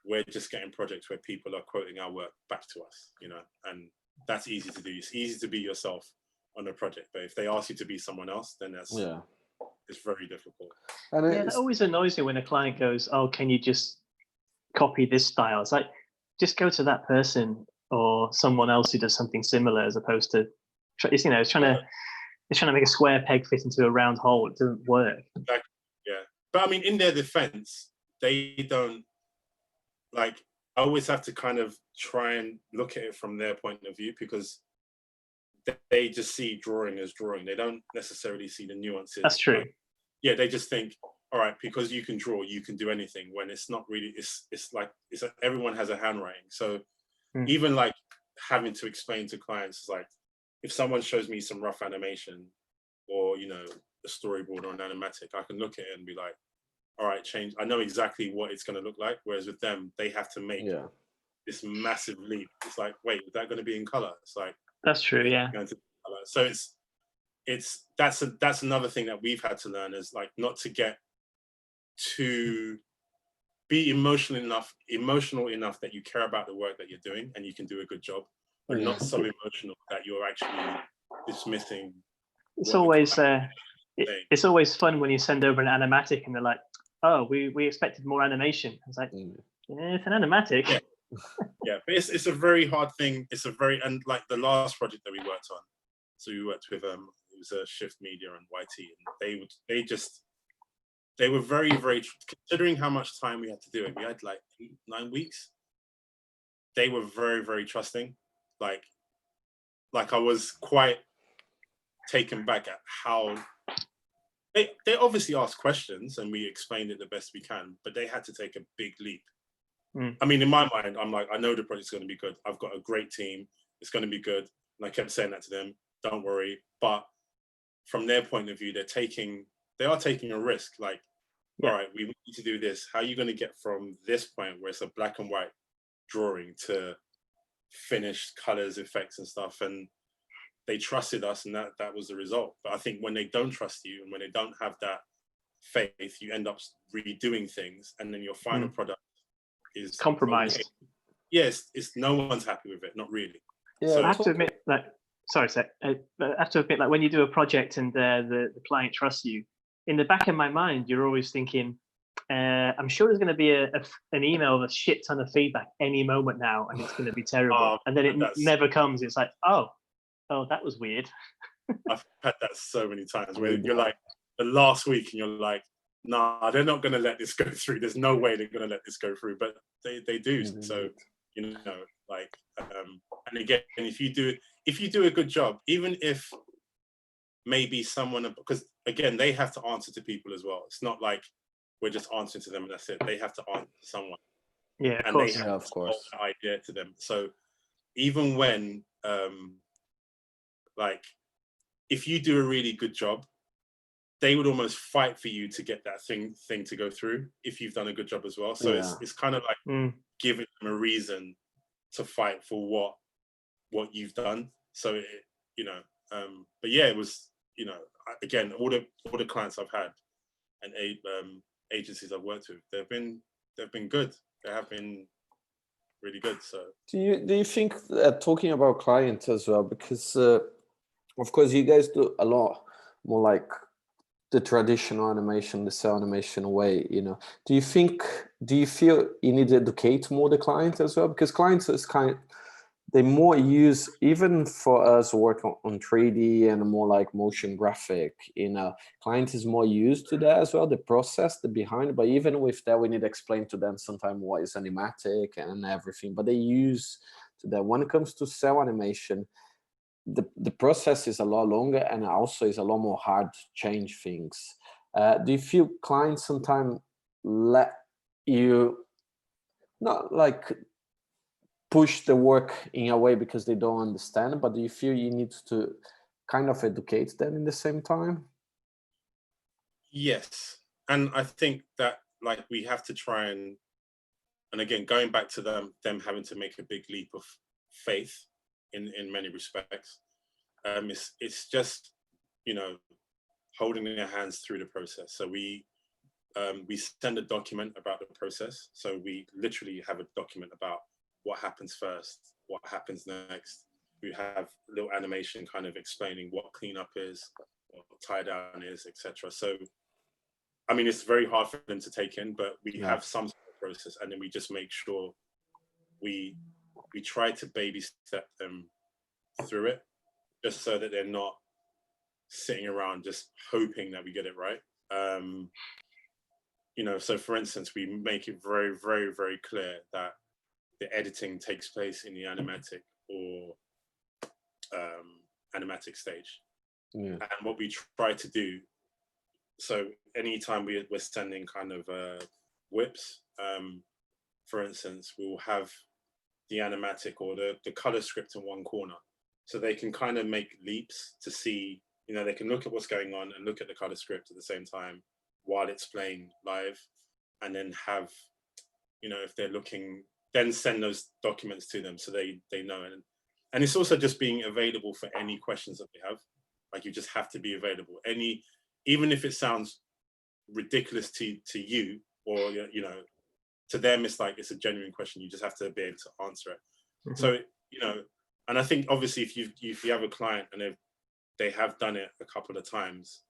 we're just getting projects where people are quoting our work back to us, you know, and that's easy to do. It's easy to be yourself on a project, but if they ask you to be someone else, then it's very difficult. And it always annoys me when a client goes, oh, can you just copy this style? It's like, just go to that person or someone else who does something similar, as opposed to, it's trying to make a square peg fit into a round hole. It doesn't work. Exactly. Yeah, but I mean, in their defense, they don't, like, I always have to kind of try and look at it from their point of view, because they just see drawing as drawing. They don't necessarily see the nuances. That's true. Like, they just think, all right, because you can draw, you can do anything, when it's not really. It's like everyone has a handwriting. So even like having to explain to clients, like, if someone shows me some rough animation or, you know, a storyboard or an animatic, I can look at it and be like, all right, change. I know exactly what it's going to look like. Whereas with them, they have to make this massive leap. It's like, wait, is that going to be in color? It's like, that's true. Yeah. So that's another thing that we've had to learn, is like not to get to be emotional enough that you care about the work that you're doing and you can do a good job, but not so emotional that you're actually dismissing. It's always it's always fun when you send over an animatic and they're like, oh, we expected more animation. It's like, yeah, it's an animatic. Yeah, but it's a very hard thing. And like the last project that we worked on, so we worked with it was a Shift Media and YT, and they were very, very, considering how much time we had to do it. We had like 9 weeks. They were very, very trusting. Like I was quite taken back at how they obviously asked questions and we explained it the best we can, but they had to take a big leap. I mean, in my mind, I'm like, I know the project's going to be good. I've got a great team. It's going to be good. And I kept saying that to them, don't worry. But from their point of view, they are taking a risk. Like, all right, we need to do this. How are you going to get from this point where it's a black and white drawing to finished colors, effects and stuff? And they trusted us, and that was the result. But I think when they don't trust you and when they don't have that faith, you end up redoing things, and then your final product is compromised. Okay. Yes, it's no one's happy with it, not really. Yeah, so I have to admit, like, sorry, I have to admit, like, when you do a project and the client trusts you, in the back of my mind, you're always thinking, I'm sure there's going to be an email with a shit ton of feedback any moment now, and it's going to be terrible. And then it never comes. It's like, oh, that was weird. I've had that so many times where you're like, the last week, and you're like, nah, they're not going to let this go through. There's no way they're going to let this go through, but they do. So, you know, like, and again, if you do a good job, even if maybe someone, because again, they have to answer to people as well. It's not like we're just answering to them and that's it. They have to answer to someone. Yeah, and they have of course, that idea to them. So even when, like, if you do a really good job, they would almost fight for you to get that thing to go through if you've done a good job as well. So it's kind of like giving them a reason to fight for what you've done. So but yeah, it was, you know, again, all the clients I've had and agencies I've worked with, they've been good. They have been really good. So do you think, talking about clients as well, because of course you guys do a lot more like the traditional animation, the cell animation way, you know, do you feel you need to educate more the client as well? Because clients is they more use, even for us work on 3D and more like motion graphic, you know, client is more used to that as well, the process, the behind, but even with that, we need to explain to them sometimes what is animatic and everything, but they use to that. When it comes to cell animation, the process is a lot longer and also is a lot more hard to change things. Do you feel clients sometimes let you not like push the work in a way because they don't understand, but do you feel you need to kind of educate them in the same time? Yes, and I think that, like, we have to try and again, going back to them having to make a big leap of faith in many respects. It's just, you know, holding their hands through the process. So we send a document about the process. So we literally have a document about what happens first, what happens next. We have a little animation kind of explaining what cleanup is, what tie down is, etc. So, I mean, it's very hard for them to take in, but we have some sort of process, and then we just make sure we try to baby step them through it, just so that they're not sitting around just hoping that we get it right. You know, so for instance, we make it very, very, very clear that the editing takes place in the animatic or animatic stage. And what we try to do, so anytime we're sending kind of whips, for instance, we'll have the animatic or the color script in one corner, so they can kind of make leaps to see, you know, they can look at what's going on and look at the color script at the same time while it's playing live, and then have, you know, if they're looking, then send those documents to them so they know. And it's also just being available for any questions that they have. Like you just have to be available. Even if it sounds ridiculous to you, or you know, to them it's like it's a genuine question. You just have to be able to answer it. So you know, and I think obviously if you have a client and they have done it a couple of times,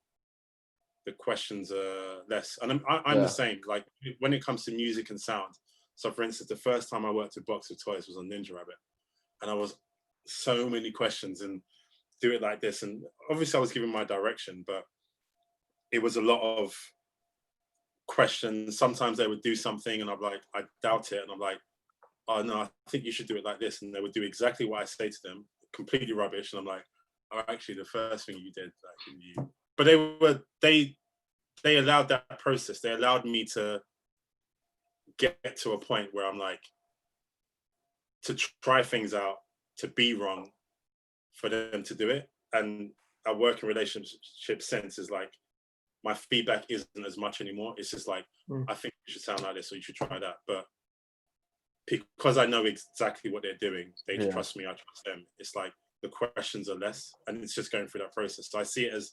the questions are less. And I'm the same. Like when it comes to music and sound. So for instance, the first time I worked with Box of Toys was on Ninja Rabbit, and I was so many questions and do it like this. And obviously I was given my direction, but it was a lot of questions. Sometimes they would do something and I'm like, I doubt it. And I'm like, oh no, I think you should do it like this. And they would do exactly what I say to them, completely rubbish. And I'm like, oh, actually the first thing you did, like, but they allowed that process. They allowed me to get to a point where I'm like, to try things out, to be wrong, for them to do it. And our working relationship sense is like, my feedback isn't as much anymore. It's just like, I think you should sound like this or you should try that. But because I know exactly what they're doing, they trust me, I trust them. It's like the questions are less, and it's just going through that process. So I see it as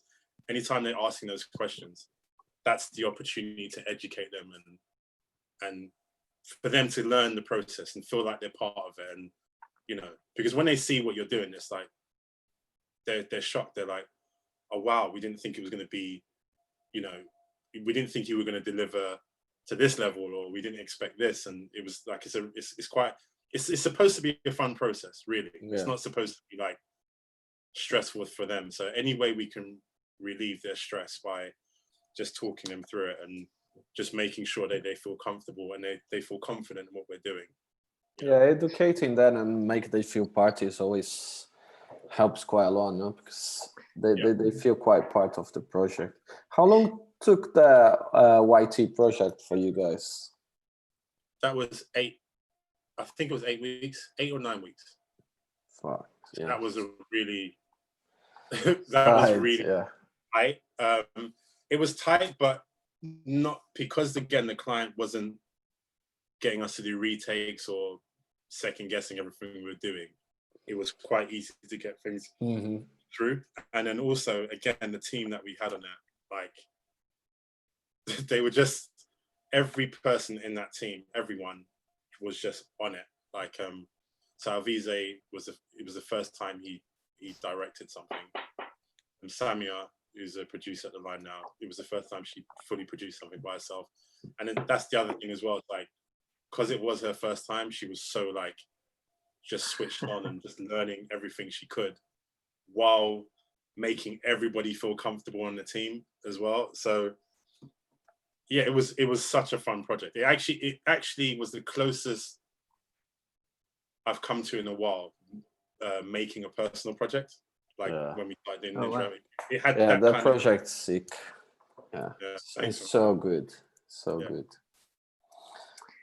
anytime they're asking those questions, that's the opportunity to educate them and for them to learn the process and feel like they're part of it. And you know, because when they see what you're doing, it's like they're shocked. They're like, oh wow, we didn't think it was going to be, you know, we didn't think you were going to deliver to this level, or we didn't expect this. And it was like, it's supposed to be a fun process, really. It's not supposed to be like stressful for them. So any way we can relieve their stress by just talking them through it and just making sure that they feel comfortable and they feel confident in what we're doing. Educating them and make them feel part is always helps quite a lot, no? Because they feel quite part of the project. How long took the YT project for you guys? That was I think it was 8 weeks, 8 or 9 weeks. Fuck, yeah. That was a really, was really tight. It was tight, but not because, again, the client wasn't getting us to do retakes or second guessing everything we were doing. It was quite easy to get things through. And then also, again, the team that we had on that, like, they were just, every person in that team, everyone was just on it. Like, so Alvise it was the first time he directed something. And Samia, who's a producer at the line now, it was the first time she fully produced something by herself. And then that's the other thing as well, like, because it was her first time, she was so like, just switched on and just learning everything she could while making everybody feel comfortable on the team as well. So yeah, it was such a fun project. It actually was the closest I've come to in a while, making a personal project. Like when we started doing Ninja Rabbit. It had that project's sick. Yeah, it's so good, so good.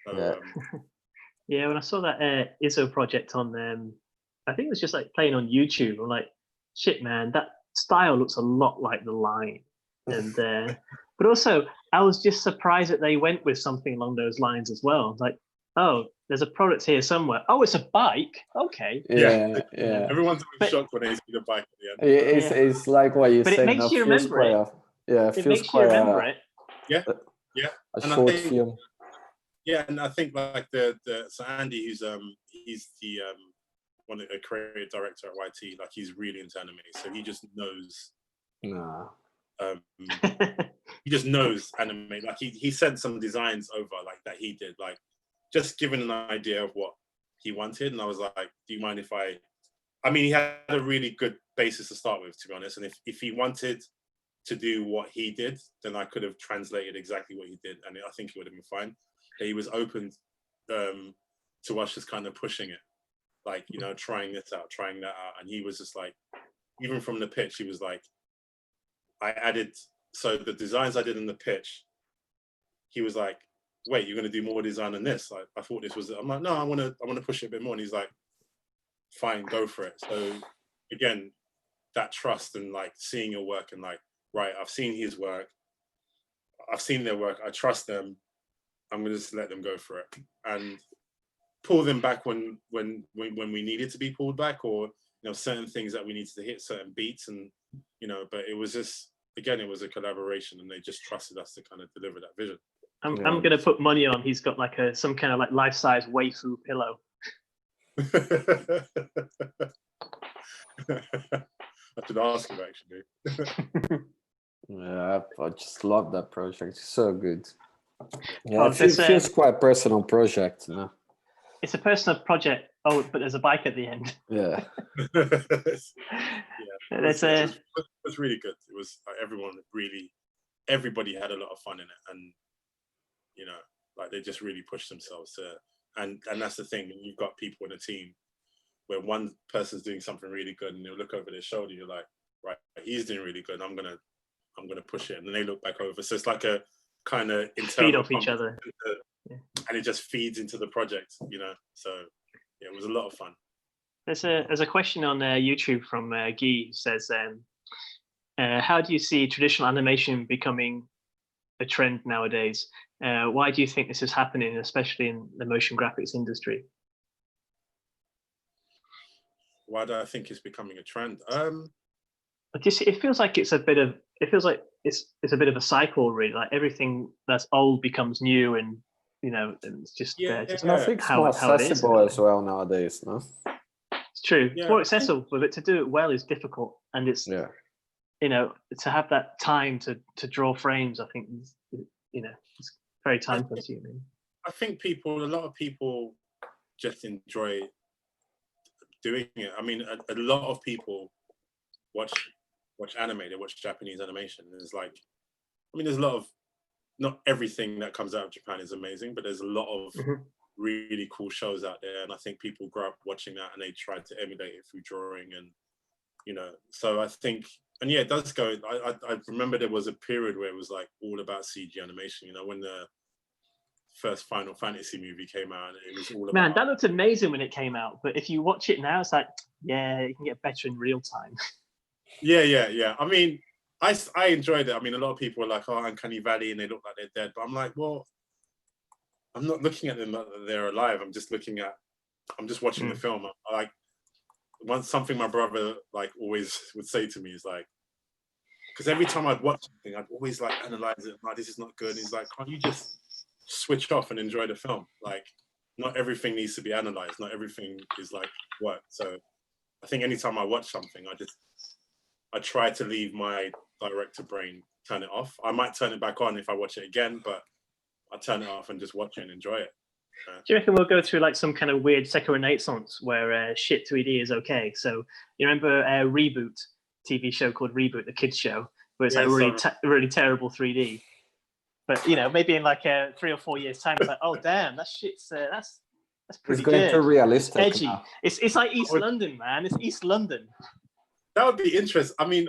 So, yeah, when I saw that ISO project on I think it was just like playing on YouTube. I'm like, shit, man, that style looks a lot like the line. And but also, I was just surprised that they went with something along those lines as well. Like, oh, there's a product here somewhere. Oh, it's a bike. Okay. Yeah. Everyone's shocked when they see the bike at the end. It's like what you said. But it makes you remember it. It makes you remember it. Yeah. A short film. Yeah, and I think like so Andy, he's the one of the creative director at YT. Like he's really into anime, so he just knows. He just knows anime. Like he sent some designs over like that he did, like just giving an idea of what he wanted, and I was like, do you mind if I mean, he had a really good basis to start with, to be honest. And if he wanted to do what he did, then I could have translated exactly what he did, and I think it would have been fine. He was open to us just kind of pushing it, like, you know, trying this out, trying that out. And he was just like, even from the pitch, he was like, I added, so the designs I did in the pitch, he was like, wait, you're going to do more design than this? Like, I thought this was, I'm like, no, I want to push it a bit more. And he's like, fine, go for it. So again, that trust and like seeing your work and like, right, I've seen his work, I've seen their work, I trust them, I'm going to just let them go for it and pull them back when we needed to be pulled back, or, you know, certain things that we needed to hit, certain beats, and you know, but it was just, again, it was a collaboration, and they just trusted us to kind of deliver that vision. I'm gonna put money on he's got like some kind of like life-size waifu pillow. I should ask him actually. Yeah, I just love that project. It's so good. Yeah, Oh, it feels quite a personal project, you know. It's a personal project. Oh, but there's a bike at the end. Yeah. It was really good. It was like everybody had a lot of fun in it, and you know, like they just really pushed themselves to. And that's the thing. You've got people in a team where one person's doing something really good, and they'll look over their shoulder. You're like, right, he's doing really good. I'm gonna push it, and then they look back over. So it's like a kind of feed off each other, and it just feeds into the project, you know. So yeah, it was a lot of fun. There's a question on YouTube from Guy who says, how do you see traditional animation becoming a trend nowadays? Why do you think this is happening, especially in the motion graphics industry? Why do I think it's becoming a trend? It feels like it's a bit of a bit of a cycle, really. Like everything that's old becomes new, and you know, it's just And I think it's more accessible as well nowadays, no? It's true. It's more accessible, but to do it well is difficult, and it's you know, to have that time to draw frames, I think, you know, it's very time consuming. I think a lot of people just enjoy doing it. I mean, a lot of people watch anime, they watch Japanese animation. And it's like, I mean, there's a lot of, not everything that comes out of Japan is amazing, but there's a lot of really cool shows out there. And I think people grow up watching that and they try to emulate it through drawing, and, you know, so I think, and yeah, it does go, I remember there was a period where it was like all about CG animation, you know, when the first Final Fantasy movie came out, and it was all about... Man, that looked amazing when it came out, but if you watch it now, it's like, yeah, you can get better in real time. Yeah. I mean, I enjoyed it. I mean, a lot of people are like, oh, Uncanny Valley, and they look like they're dead. But I'm like, well, I'm not looking at them that they're alive. I'm just watching the film. I like, something my brother like always would say to me is like, because every time I'd watch something, I'd always like analyze it. Like, this is not good. And he's like, can't you just switch off and enjoy the film? Like, not everything needs to be analyzed. Not everything is like work. So I think anytime I watch something, I try to leave my director brain, turn it off. I might turn it back on if I watch it again, but I turn it off and just watch it and enjoy it. Do you reckon we'll go through like some kind of weird second renaissance where shit 3D is okay? So you remember Reboot, TV show called Reboot, the kids show, where it's like really terrible 3D. But you know, maybe in like 3 or 4 years' time, it's like, oh damn, that shit's that's pretty good. It's going to realistic. Edgy. Now. It's like East London, man. It's East London. That would be interesting. I mean,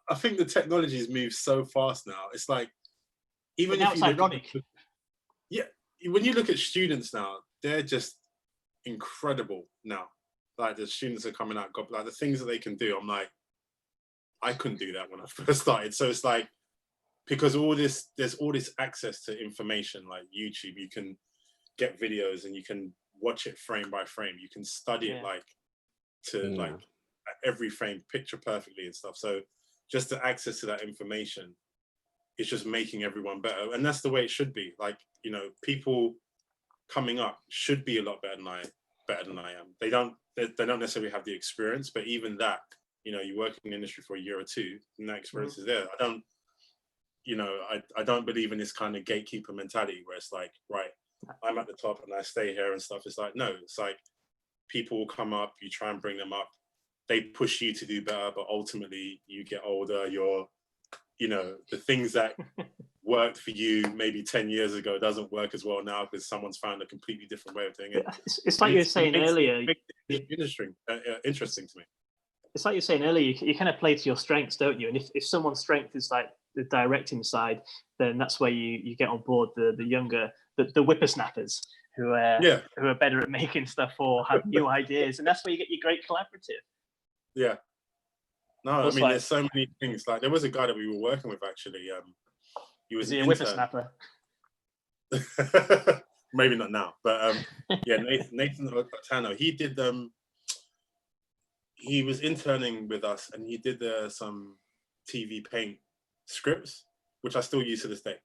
I think the technology has moved so fast now. It's like, even now if it's ironic. When you look at students now, they're just incredible now. Like the students are coming out, like the things that they can do. I'm like, I couldn't do that when I first started. So it's like, because there's all this access to information, like YouTube, you can get videos and you can watch it frame by frame. You can study it like every frame, picture perfectly and stuff. So just the access to that information is just making everyone better. And that's the way it should be. Like, you know, people coming up should be a lot better than I am. They don't necessarily have the experience, but even that, you know, you work in the industry for a year or two and that experience is there. I don't believe in this kind of gatekeeper mentality where it's like, right, I'm at the top and I stay here and stuff. It's like, no, it's like people will come up, you try and bring them up, they push you to do better, but ultimately you get older, you know, the things that worked for you maybe 10 years ago doesn't work as well now because someone's found a completely different way of doing it. It's like you were saying earlier. Interesting to me. It's like you're saying earlier, you kind of play to your strengths, don't you? And if someone's strength is like the directing side, then that's where you get on board the younger, the whippersnappers who are better at making stuff or have new ideas. And that's where you get your great collaborative. Yeah. No, I mean, there's so many things. Like there was a guy that we were working with actually. He was a whippersnapper. Maybe not now, but yeah, Nathan Otano. He did he was interning with us, and he did some TV Paint scripts, which I still use to this day.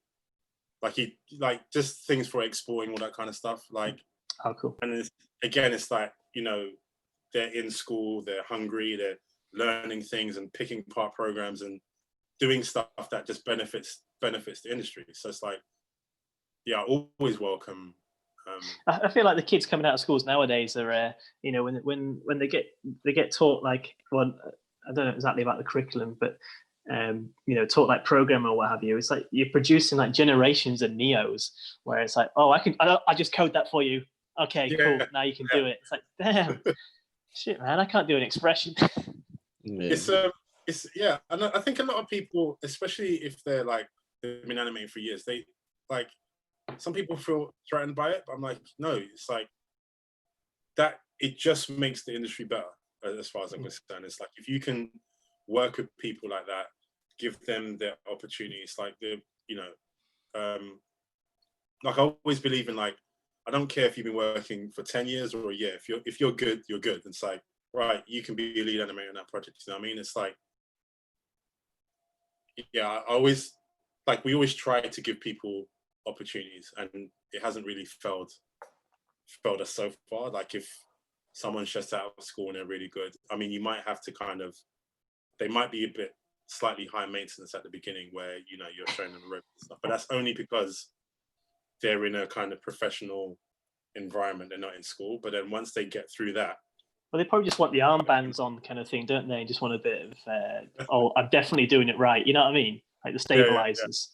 Like just things for exporting, all that kind of stuff. Like, oh, cool. And it's like, you know, they're in school, they're hungry, they're learning things and picking apart programs and doing stuff that just benefits the industry. So it's like, yeah, always welcome. I feel like the kids coming out of schools nowadays are, you know, when they get taught, like, well, I don't know exactly about the curriculum, but you know, taught like programming or what have you. It's like you're producing like generations of Neos, where it's like, oh, I just code that for you. Okay, cool. Now you can do it. It's like, damn, shit, man, I can't do an expression. It's yeah, and I think a lot of people, especially if they're like they've been animating for years, they like, some people feel threatened by it, but I'm like, no, it's like that. It just makes the industry better, as far as I'm concerned. It's like if you can work with people like that, give them the opportunities. Like you know, like I always believe in, like, I don't care if you've been working for 10 years or a year. If you're good, you're good. It's like, right, you can be a lead animator in that project. You know what I mean? It's like, yeah, I always, like, we always try to give people opportunities, and it hasn't really failed us so far. Like, if someone's just out of school and they're really good, I mean, you might have to they might be a bit slightly high maintenance at the beginning, where, you know, you're showing them the ropes and stuff, but that's only because they're in a kind of professional environment, they're not in school. But then once they get through that, well, they probably just want the armbands on kind of thing, don't they? Just want a bit of, oh, I'm definitely doing it right. You know what I mean? Like the stabilizers.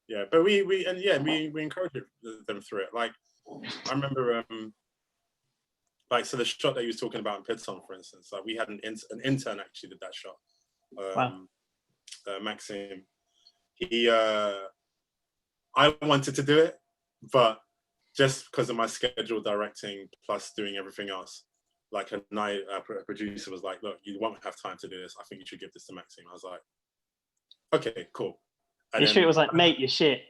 Yeah. But we encourage them through it. Like, I remember, like, so the shot that he was talking about in Pitson, for instance, like, we had an intern actually did that shot. Wow. Maxime. I wanted to do it, but just because of my schedule directing plus doing everything else, like, a producer was like, look, you won't have time to do this. I think you should give this to Maxime. I was like, okay, cool. And you sure it was like, mate, you're shit.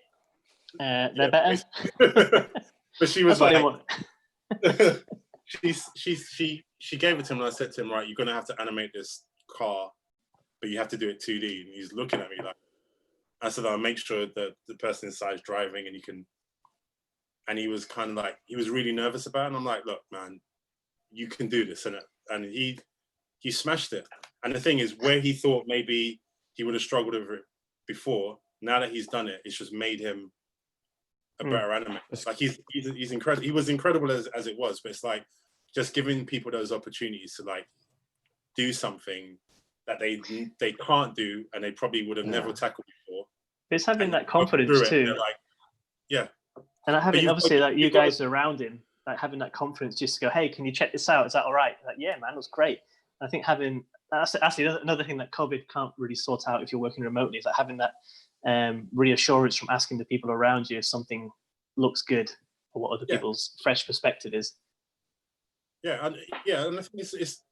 They're better. But she was like, she gave it to him, and I said to him, right, you're gonna have to animate this car, but you have to do it 2D. And he's looking at me like, I said, I'll make sure that the person inside is driving and you can. And he was kind of like, he was really nervous about it. And I'm like, look, man, you can do this. And he smashed it. And the thing is, where he thought maybe he would have struggled with it before, now that he's done it, it's just made him a better animator. Like, he's incredible. He was incredible as it was, but it's like just giving people those opportunities to, like, do something that they can't do, and they probably would have never tackled before. It's having that confidence too. Like, yeah. And having, obviously, like, you guys around him, like, having that confidence just to go, hey, can you check this out? Is that all right? Like, yeah, man, it was great. I think that's actually another thing that COVID can't really sort out if you're working remotely, is like having that reassurance from asking the people around you if something looks good, or what other people's fresh perspective is. Yeah, and I think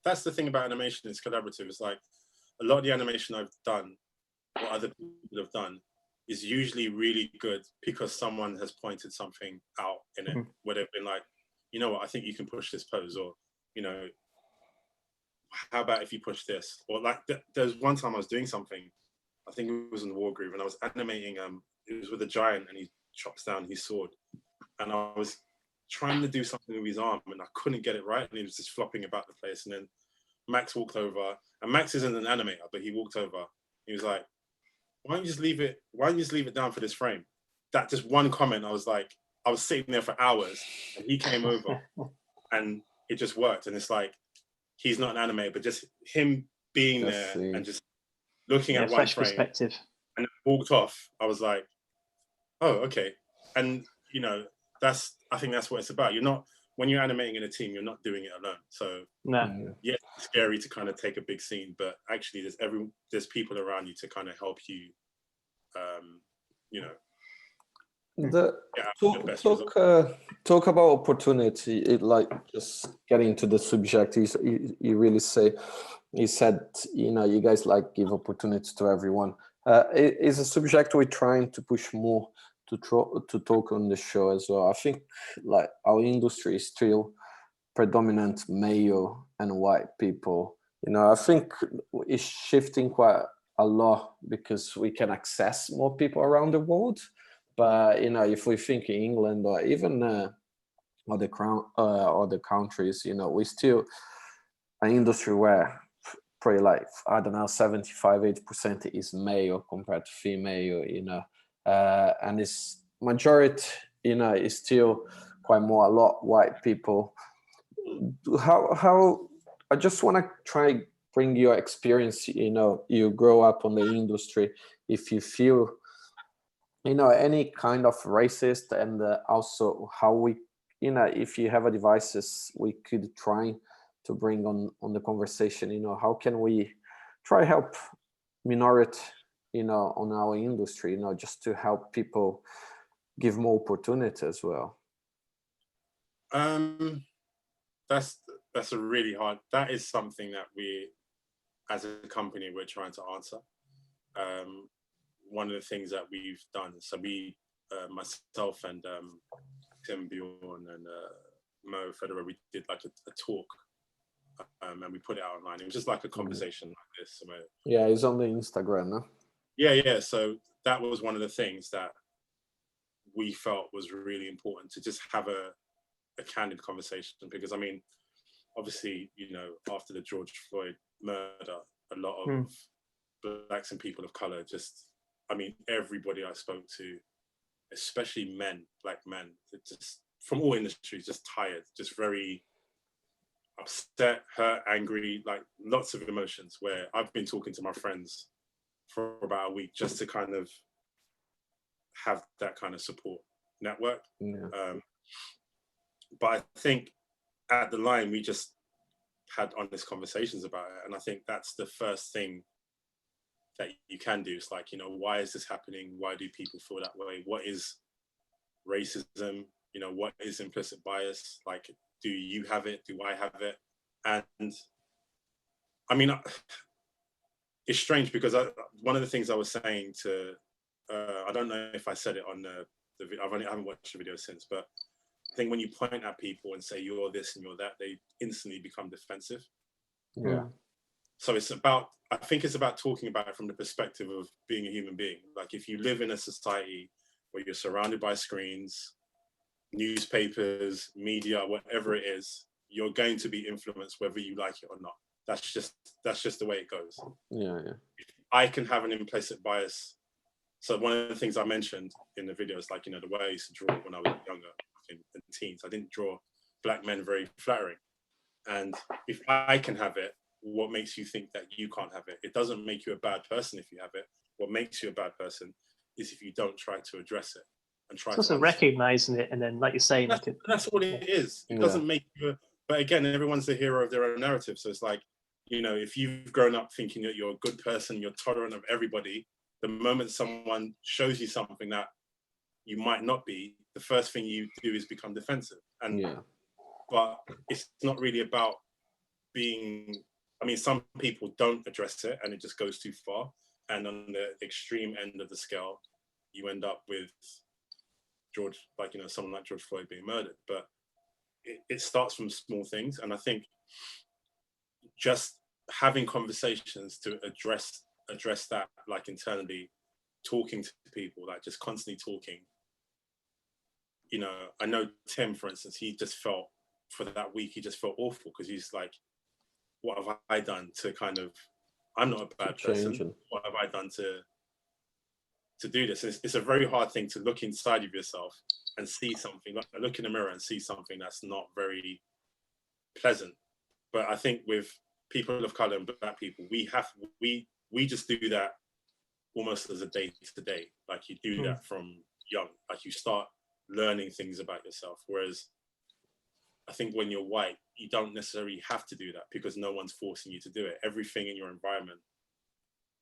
that's the thing about animation. It's collaborative. It's like a lot of the animation I've done, or other people have done, is usually really good because someone has pointed something out in it, where they've been like, you know what, I think you can push this pose, or, you know, how about if you push this? Or like, there's one time I was doing something, I think it was in the War Groove, and I was animating, it was with a giant, and he chops down his sword, and I was trying to do something with his arm, and I couldn't get it right, and he was just flopping about the place. And then Max walked over, and Max isn't an animator, but he walked over, he was like, why don't you just leave it down for this frame? That just one comment, I was sitting there for hours, and he came over and it just worked. And it's like, he's not an animator, but just him being there and just looking at one frame perspective, and walked off. I was like, oh, okay. And, you know, I think that's what it's about. When you're animating in a team, you're not doing it alone. So yeah, it's scary to kind of take a big scene, but actually there's people around you to kind of help you, you know. Talk about opportunity. Like, just getting to the subject, you really said, you know, you guys like give opportunities to everyone. It is a subject we're trying to push more to talk on the show as well. I think, like, our industry is still predominant male and white people, I think it's shifting quite a lot because we can access more people around the world. But if we think in England or even other countries, we still an industry where probably like, I don't know, 75-80% is male compared to female, and it's majority, is still quite more a lot white people. How I just want to try bring your experience, you grow up on the industry, if you feel any kind of racist, and also how we, if you have advices we could try to bring on the conversation, how can we try help minority, on our industry, just to help people give more opportunity as well. That's a really hard, that is something that we as a company we're trying to answer. One of the things that we've done, so we myself and Tim Bjorn and Mo Federer, we did like a talk, and we put it out online. It was just like a conversation like this. Yeah, it's on the Instagram, no? Yeah. So that was one of the things that we felt was really important, to just have a candid conversation, because I mean, obviously, after the George Floyd murder, a lot of blacks and people of color just, I mean, everybody I spoke to, especially men, black men, just from all industries, just tired, just very upset, hurt, angry, like lots of emotions, where I've been talking to my friends for about a week just to kind of have that kind of support network. Yeah. But I think at the line, we just had honest conversations about it. And I think that's the first thing that you can do. It's like, why is this happening? Why do people feel that way? What is racism? What is implicit bias? Like, do you have it? Do I have it? And I mean, it's strange because one of the things I was saying to, I don't know if I said it on the video, I haven't watched the video since, but I think when you point at people and say you're this and you're that, they instantly become defensive. Yeah. So I think it's about talking about it from the perspective of being a human being. Like, if you live in a society where you're surrounded by screens, newspapers, media, whatever it is, you're going to be influenced whether you like it or not. That's just the way it goes. Yeah. I can have an implicit bias. So one of the things I mentioned in the video is like, the way I used to draw when I was younger, in teens, I didn't draw black men very flattering. And if I can have it, what makes you think that you can't have it? It doesn't make you a bad person if you have it. What makes you a bad person is if you don't try to address it and try. It's also recognizing it, and then, like you're saying, that's what it is. It doesn't make you. But again, everyone's the hero of their own narrative. So it's like, if you've grown up thinking that you're a good person, you're tolerant of everybody, the moment someone shows you something that you might not be, the first thing you do is become defensive. And but it's not really about being. I mean, some people don't address it, and it just goes too far. And on the extreme end of the scale, you end up with someone like George Floyd being murdered. But it starts from small things, and I think just having conversations to address that, like internally, talking to people, like just constantly talking. I know Tim, for instance, he just felt, for that week, he just felt awful, because he's like, what have I done to kind of, I'm not a bad person. What have I done to do this? And it's a very hard thing to look inside of yourself and see something, like look in the mirror and see something that's not very pleasant. But I think with people of color and black people, we just do that almost as a day-to-day. Like, you do that from young, like you start learning things about yourself. Whereas I think when you're white, you don't necessarily have to do that, because no one's forcing you to do it. Everything in your environment,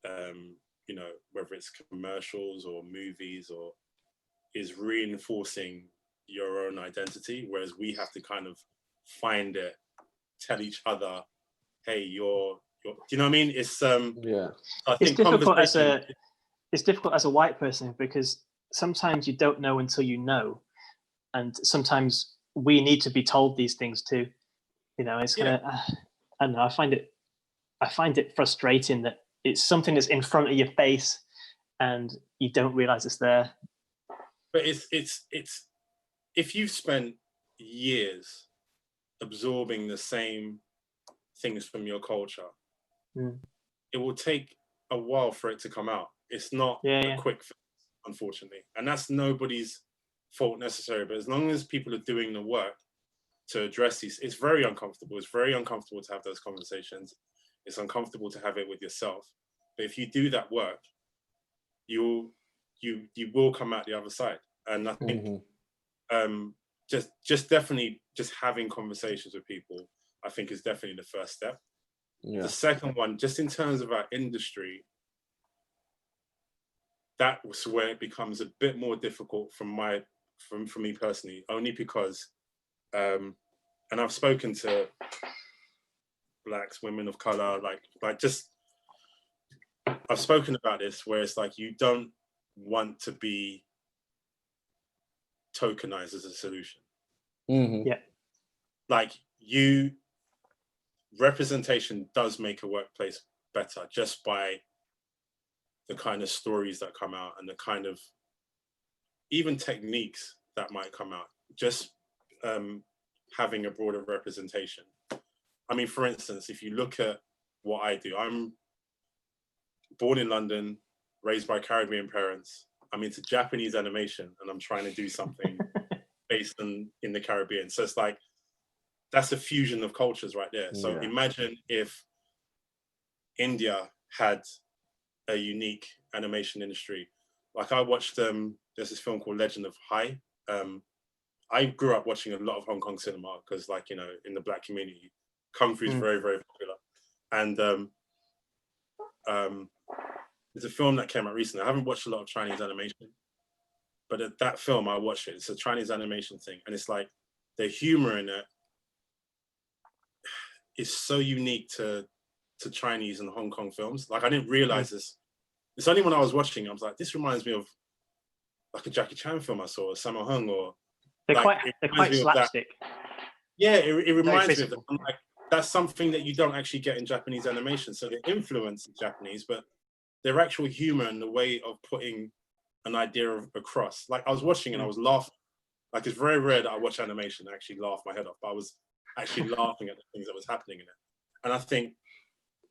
whether it's commercials or movies, or is reinforcing your own identity. Whereas we have to kind of find it, tell each other, hey, you're do you know what I mean? It's I think it's difficult as a white person, because sometimes you don't know until you know, and sometimes we need to be told these things too. It's kind of I don't know, I find it I find it frustrating that it's something that's in front of your face and you don't realize it's there. But it's if you've spent years absorbing the same things from your culture, it will take a while for it to come out. It's not a quick fix, unfortunately, and that's nobody's fault necessarily. But as long as people are doing the work to address these, it's very uncomfortable. It's very uncomfortable to have those conversations. It's uncomfortable to have it with yourself. But if you do that work, you will come out the other side. And I think just definitely just having conversations with people, I think, is definitely the first step. The second one, just in terms of our industry, that was where it becomes a bit more difficult for me personally, only because, and I've spoken to Blacks, women of color, I've spoken about this, where it's like, you don't want to be tokenized as a solution. Like, representation does make a workplace better just by the kind of stories that come out and the kind of even techniques that might come out, just having a broader representation. I mean, for instance, if you look at what I do, I'm born in London, raised by Caribbean parents. I'm into Japanese animation and I'm trying to do something based in the Caribbean. So it's like, that's a fusion of cultures right there. So imagine if India had a unique animation industry. Like, I watched, there's this film called Legend of Hai. I grew up watching a lot of Hong Kong cinema because, like, you know, in the Black community, Kung Fu is very, very popular. And there's a film that came out recently. I haven't watched a lot of Chinese animation, but that film, I watched it. It's a Chinese animation thing. And it's like, the humor in it is so unique to Chinese and Hong Kong films. Like, I didn't realize this. It's only when I was watching, I was like, this reminds me of like a Jackie Chan film I saw, or Sammo Hung, or they're quite slapstick. Yeah, it reminds me of that. I'm like, that's something that you don't actually get in Japanese animation. So the influence is Japanese, but their actual humor and the way of putting an idea across. Like, I was watching and I was laughing. Like, it's very rare that I watch animation and actually laugh my head off, but I was actually laughing at the things that was happening in it. And I think,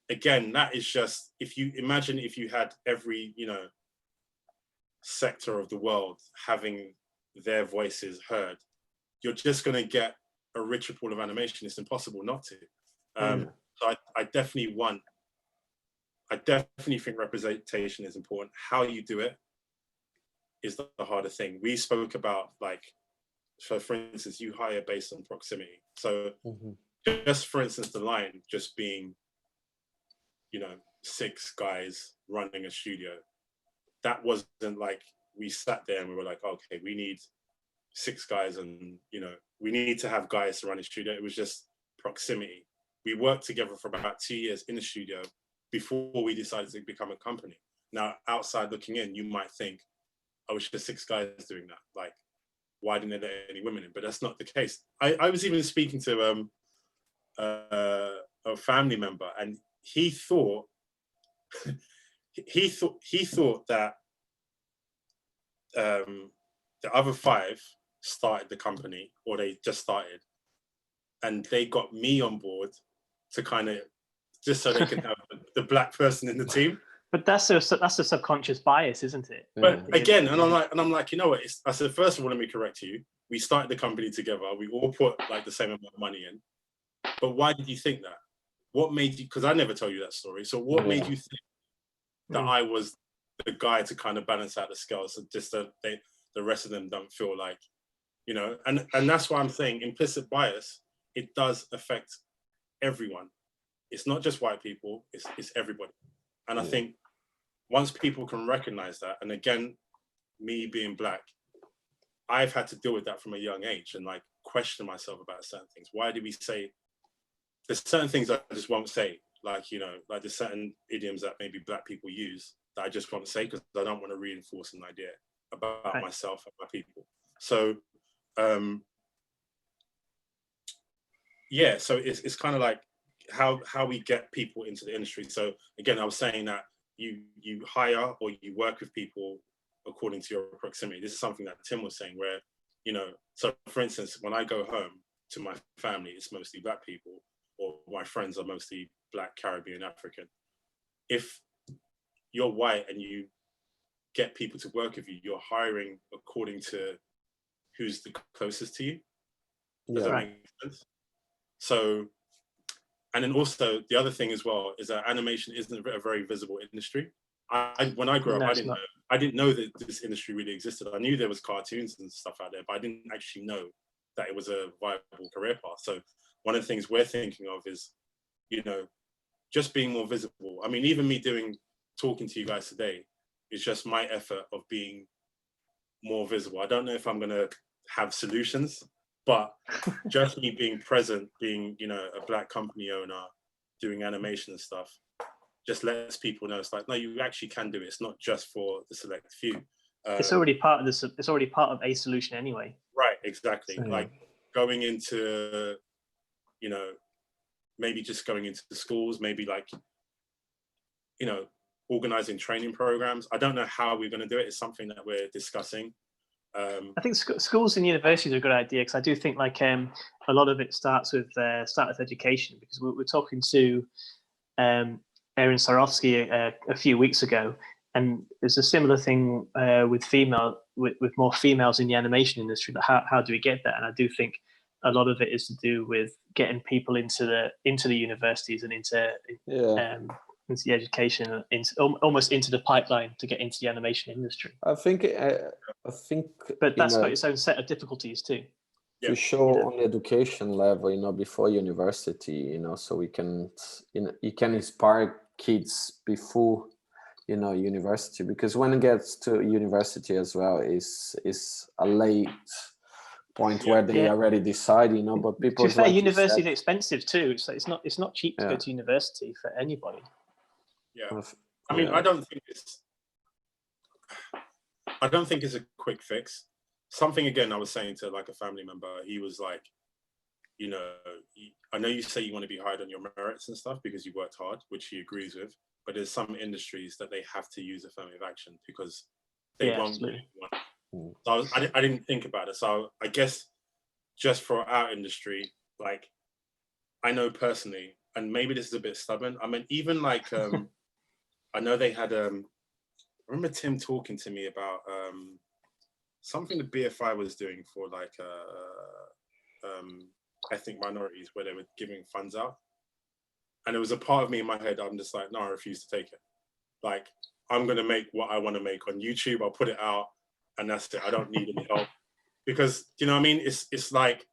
again, that is just, if you imagine if you had every, you know, sector of the world having their voices heard, you're just going to get a richer pool of animation. It's impossible not to. So I definitely think representation is important. How you do it is the harder thing. We spoke about, like, so for instance, you hire based on proximity. So just for instance, the line just being, you know, 6 guys running a studio. That wasn't like we sat there and we were like, okay, we need 6 guys and, you know, we need to have guys to run a studio. It was just proximity. We worked together for about 2 years in the studio before we decided to become a company. Now, outside looking in, you might think, oh, it's just 6 guys doing that. Like, why didn't they let any women in? But that's not the case. I was even speaking to a family member, and he thought he thought that the other 5 started the company, or they just started, and they got me on board to kind of just so they can have the Black person in the team. But that's a subconscious bias, isn't it? But again, and I'm like, you know what? I said, first of all, let me correct you. We started the company together. We all put like the same amount of money in. But why did you think that? What made you? Because I never told you that story. So what made you think that I was the guy to kind of balance out the scales, so just that the rest of them don't feel like, you know? And that's why I'm saying implicit bias. It does affect everyone. It's not just white people. It's everybody. And I think once people can recognize that, and again, me being Black, I've had to deal with that from a young age and like question myself about certain things. Why do we say, there's certain things I just won't say, like, you know, like there's certain idioms that maybe Black people use that I just won't say because I don't want to reinforce an idea about myself and my people. So, yeah, so it's kind of like how we get people into the industry. So again, I was saying that you hire or you work with people according to your proximity. This is something that Tim was saying, where, you know, so for instance, when I go home to my family, it's mostly Black people, or my friends are mostly Black, Caribbean, African. If you're white and you get people to work with you, you're hiring according to who's the closest to you. Does that make sense? So, and then also the other thing as well is that animation isn't a very visible industry. When I grew up, I didn't know that this industry really existed. I knew there was cartoons and stuff out there, but I didn't actually know that it was a viable career path. So one of the things we're thinking of is, you know, just being more visible. I mean, even me talking to you guys today is just my effort of being more visible. I don't know if I'm going to have solutions, but just me being present, being, you know, a Black company owner, doing animation and stuff, just lets people know it's like, no, you actually can do it. It's not just for the select few. It's already part of this. It's already part of a solution anyway. Right, exactly. So, like going into, you know, maybe just going into the schools, maybe like, you know, organizing training programs. I don't know how we're going to do it. It's something that we're discussing. I think schools and universities are a good idea, because I do think like a lot of it starts with education, because we're talking to Aaron Sarofsky a few weeks ago, and there's a similar thing with more females in the animation industry. But how do we get that? And I do think a lot of it is to do with getting people into the universities and into the education, almost into the pipeline to get into the animation industry. I think, but that's got its own set of difficulties too. To show on the education level, you know, before university, you know, so we can, you know, you can inspire kids before, you know, university, because when it gets to university as well, is a late point where they already decide, you know. But people, to be fair, university is expensive too, so it's not cheap to go to university for anybody. I mean, I don't think it's a quick fix. Something, again, I was saying to like a family member, he was like, you know, I know you say you want to be hired on your merits and stuff because you worked hard, which he agrees with, but there's some industries that they have to use affirmative action because they won't. So I didn't think about it. So I guess just for our industry, like, I know personally, and maybe this is a bit stubborn, I mean, even like, I know they had, I remember Tim talking to me about something the BFI was doing for like ethnic minorities, where they were giving funds out. And there was a part of me in my head, I'm just like, no, I refuse to take it. Like, I'm going to make what I want to make on YouTube. I'll put it out and that's it. I don't need any help. Because, you know what I mean? It's like,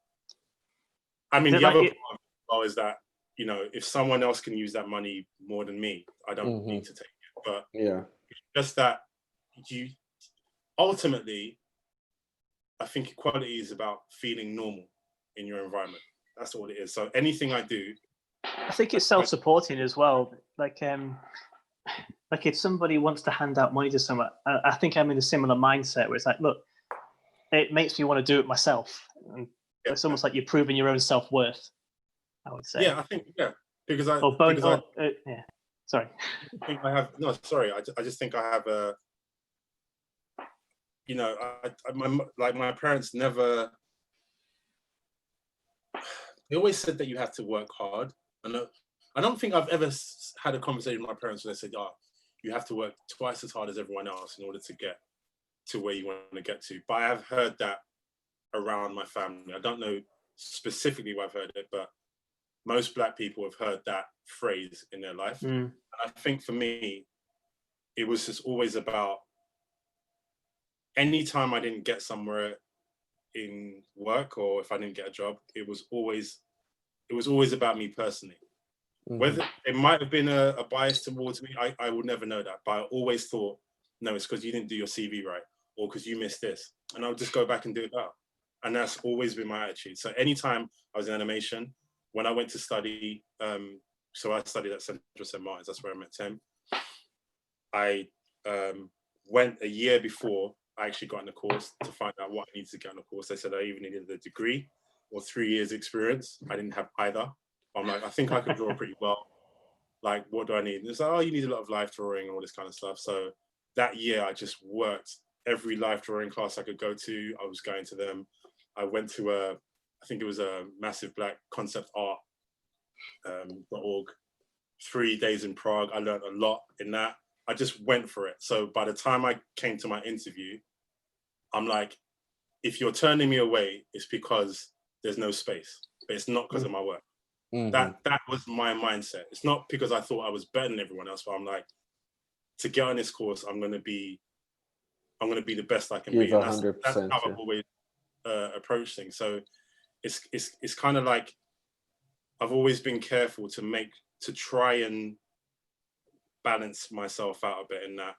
I mean, the other part is that, you know, if someone else can use that money more than me, I don't need to take it. But it's just that you ultimately, I think equality is about feeling normal in your environment. That's all it is. So anything I do, I think it's self-supporting as well. Like if somebody wants to hand out money to someone, I think I'm in a similar mindset where it's like, look, it makes me want to do it myself. And it's almost like you're proving your own self-worth, I would say. Yeah, I think, because I, sorry. I think I have, no, sorry. I just think I have a, you know, my parents never, they always said that you have to work hard. And I don't think I've ever had a conversation with my parents where they said, oh, you have to work twice as hard as everyone else in order to get to where you want to get to. But I have heard that around my family. I don't know specifically where I've heard it, but most Black people have heard that phrase in their life. And I think for me, it was just always about, anytime I didn't get somewhere in work or if I didn't get a job, it was always about me personally. Whether it might have been a bias towards me, I will never know that. But I always thought, no, it's because you didn't do your CV right, or because you missed this. And I'll just go back and do it now. And that's always been my attitude. So anytime I was in animation, when I went to study, so I studied at Central St. Martin's, that's where I met Tim. I went a year before I actually got in the course to find out what I needed to get on the course. They said I even needed a degree or 3 years experience. I didn't have either. I'm like, I think I could draw pretty well. Like, what do I need? And it's like, oh, you need a lot of life drawing and all this kind of stuff. So that year, I just worked every life drawing class I could go to. I was going to them. I went to I think it was a Massive Black Concept Art .org. 3 days in Prague. I learned a lot in that. I just went for it. So by the time I came to my interview, I'm like, if you're turning me away, it's because there's no space. But it's not because of my work. That was my mindset. It's not because I thought I was better than everyone else, but I'm like, to get on this course, I'm gonna be the best I can be. And that's how I've always approached things. So it's kind of like I've always been careful to try and balance myself out a bit in that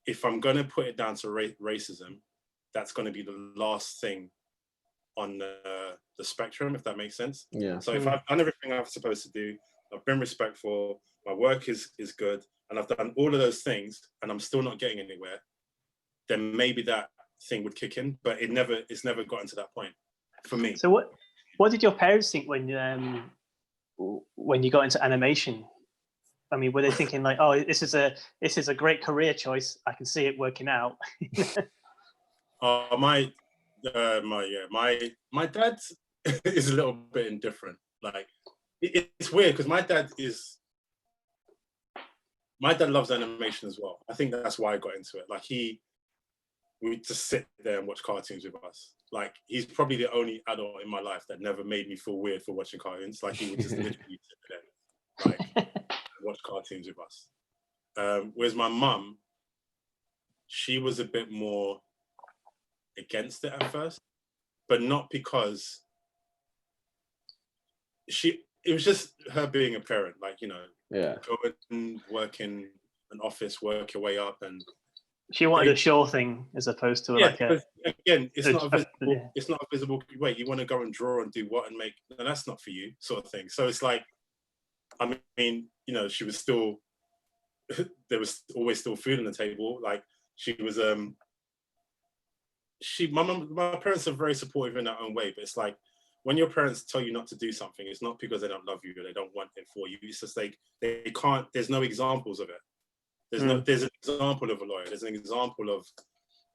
if I'm going to put it down to racism, that's going to be the last thing on the spectrum, if that makes sense. Yeah. So if I've done everything I'm supposed to do, I've been respectful, my work is good, and I've done all of those things, and I'm still not getting anywhere, then maybe that thing would kick in. But it's never gotten to that point for me. So what did your parents think when you got into animation? I mean, were they thinking like, "Oh, this is a great career choice. I can see it working out." My dad is a little bit indifferent. Like it's weird because my dad loves animation as well. I think that's why I got into it. Like we just sit there and watch cartoons with us. Like he's probably the only adult in my life that never made me feel weird for watching cartoons. Like he would just literally sit there, like watch cartoons with us. Whereas my mum, she was a bit more against it at first, but not because it was just her being a parent, like, you know, go and work in an office, work your way up, and she wanted a sure thing as opposed to like a. Again, it's not a visible. Wait, you want to go and draw and do what and make? No, that's not for you, sort of thing. So it's like, I mean, you know, she was still. There was always still food on the table. Like she was. My parents are very supportive in their own way, but it's like when your parents tell you not to do something, it's not because they don't love you or they don't want it for you. It's just like they can't. There's no examples of it. There's an example of a lawyer. There's an example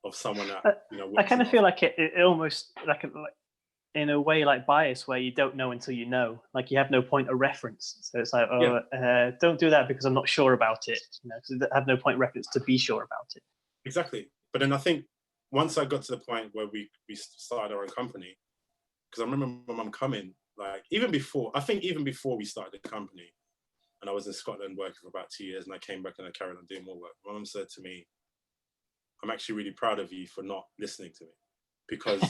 of someone that, you know. I kind of feel like it almost like in a way like bias, where you don't know until you know. Like you have no point of reference. So it's like, don't do that because I'm not sure about it. You know, so I have no point of reference to be sure about it. Exactly. But then I think once I got to the point where we started our own company, because I remember my mum coming, like even before we started the company, and I was in Scotland working for about 2 years, and I came back and I carried on doing more work. My mum said to me, "I'm actually really proud of you for not listening to me," because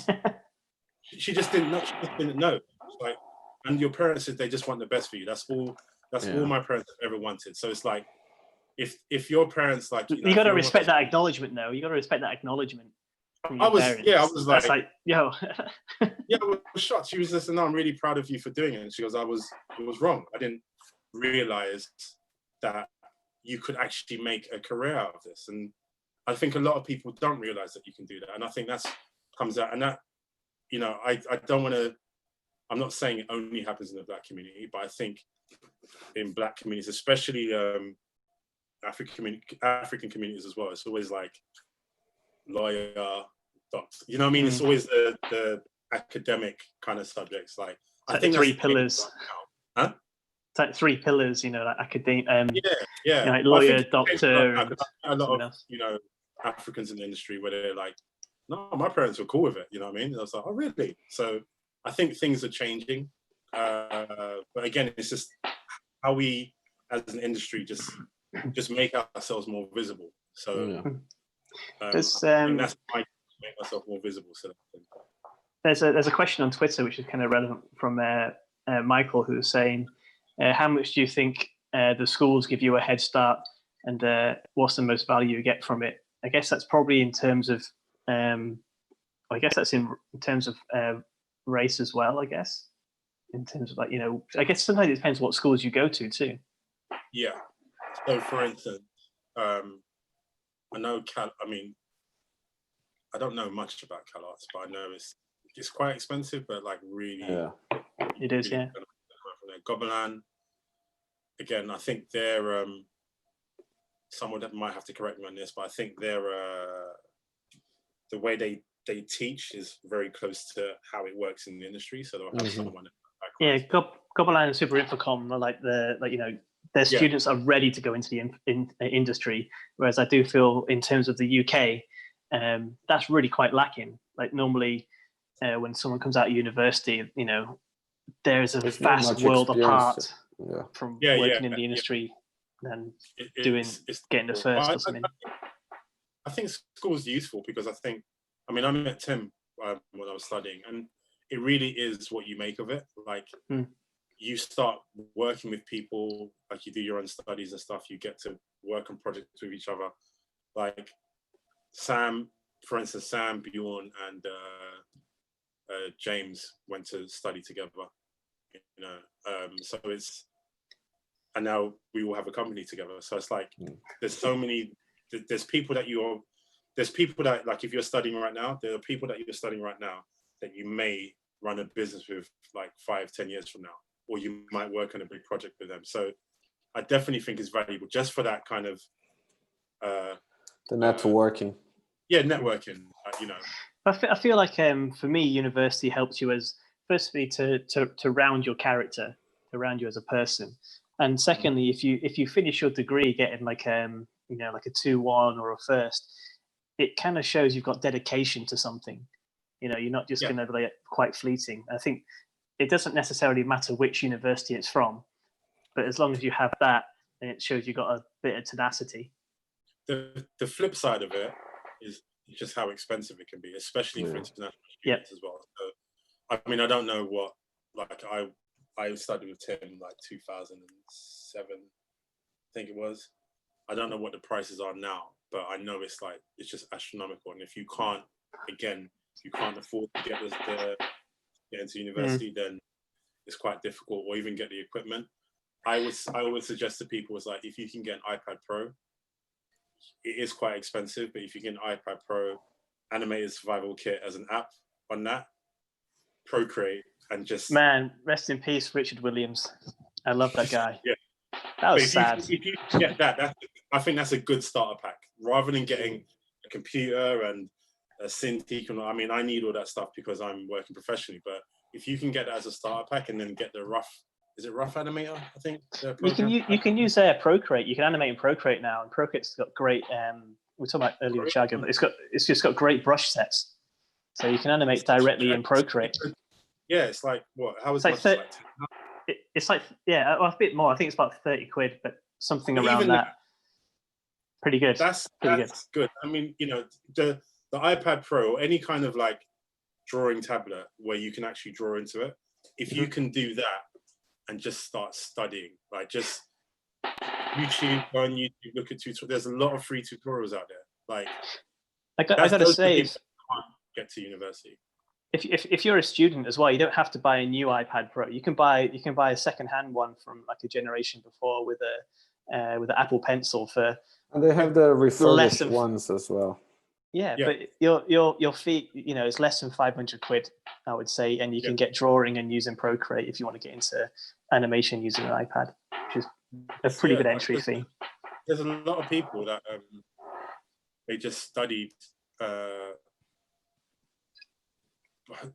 she just didn't know. She just didn't know. Like, and your parents said they just want the best for you. That's all my parents have ever wanted. So it's like, if your parents like, you got to respect that acknowledgement, though. You got to respect that acknowledgement. I was like, yo. Yeah, I was shocked. She was just, "No, I'm really proud of you for doing it." And she goes, it was wrong. I didn't realize that you could actually make a career out of this. And I think a lot of people don't realize that you can do that. And I think that's comes out, and that, you know, I don't want to, I'm not saying it only happens in the Black community, but I think in Black communities, especially African communities as well, it's always like lawyer, doctor, you know what I mean? It's always the academic kind of subjects. Like I think 3 pillars. Huh? It's like 3 pillars, you know, like academic, you know, like lawyer, doctor, and a lot of you know, Africans in the industry where they're like, "No, my parents were cool with it," you know what I mean? And I was like, "Oh, really?" So I think things are changing, but again, it's just how we, as an industry, just make ourselves more visible. So that's my make myself more visible. So there's a question on Twitter which is kind of relevant from Michael, who's saying, how much do you think the schools give you a head start, and what's the most value you get from it? I guess that's probably in terms of, I guess that's in terms of race as well. I guess in terms of, like, you know, I guess sometimes it depends what schools you go to too. Yeah. So for instance, I know I don't know much about CalArts, but I know it's quite expensive, but like really, it is, really Gobelin. Again, I think they're someone that might have to correct me on this, but I think they're the way they teach is very close to how it works in the industry. So they'll have someone. Yeah, Gobelin and Super Infocom are like their students are ready to go into the industry, whereas I do feel in terms of the UK, that's really quite lacking. Like normally, when someone comes out of university, there's a vast world apart from working in the industry and getting the first or something. I think school is useful because I met Tim when I was studying, and it really is what you make of it. Like you start working with people, like you do your own studies and stuff, you get to work on projects with each other. Like Sam, for instance, Sam, Bjorn and James went to study together, so it's, and now we all have a company together. So it's like, there's so many, there's people that like, if you're studying right now, there are people that you're studying right now that you may run a business with like 5-10 years from now, or you might work on a big project with them. So I definitely think it's valuable just for that kind of the networking. Networking. I feel like for me, university helps you as firstly to round your character, to round you as a person, and secondly, if you finish your degree getting like a 2-1 or a first, it kind of shows you've got dedication to something. You're not just going to be quite fleeting. I think it doesn't necessarily matter which university it's from, but as long as you have that, then it shows you've got a bit of tenacity. The flip side of it is just how expensive it can be, especially for international students as well. So, I don't know what, like I studied with Tim like 2007, I think it was. I don't know what the prices are now, but I know it's just astronomical. And if you can't afford to get into university, then it's quite difficult, or even get the equipment. I would suggest to people is like, if you can get an iPad Pro, it is quite expensive, but if you get an iPad Pro, Animated Survival Kit as an app on that, Procreate, and just... Man, rest in peace, Richard Williams. I love that guy. That was sad. If you get that, I think that's a good starter pack. Rather than getting a computer and a Cintiq, I need all that stuff because I'm working professionally, but if you can get that as a starter pack and then get the rough Animator, I think you can use Procreate. You can animate in Procreate now, and Procreate's got great. We were talking about earlier with Chagger, but it's just got great brush sets, so you can animate directly in Procreate. Yeah, it's like what? How is it? It's like a bit more. I think it's about 30 quid, but something around that. Pretty good. That's good. The iPad Pro, or any kind of like drawing tablet where you can actually draw into it. If you can do that and just start studying, like just YouTube, go on YouTube, look at tutorials. There's a lot of free tutorials out there. Like I gotta say, can't get to university. If you're a student as well, you don't have to buy a new iPad Pro. You can buy a second-hand one from like a generation before with an Apple Pencil for. And they have the refurbished ones as well. Yeah, but your fee, it's less than 500 quid, I would say, and you can get drawing and using Procreate if you want to get into animation using an iPad, which is a pretty good entry fee. There's a lot of people that they just studied.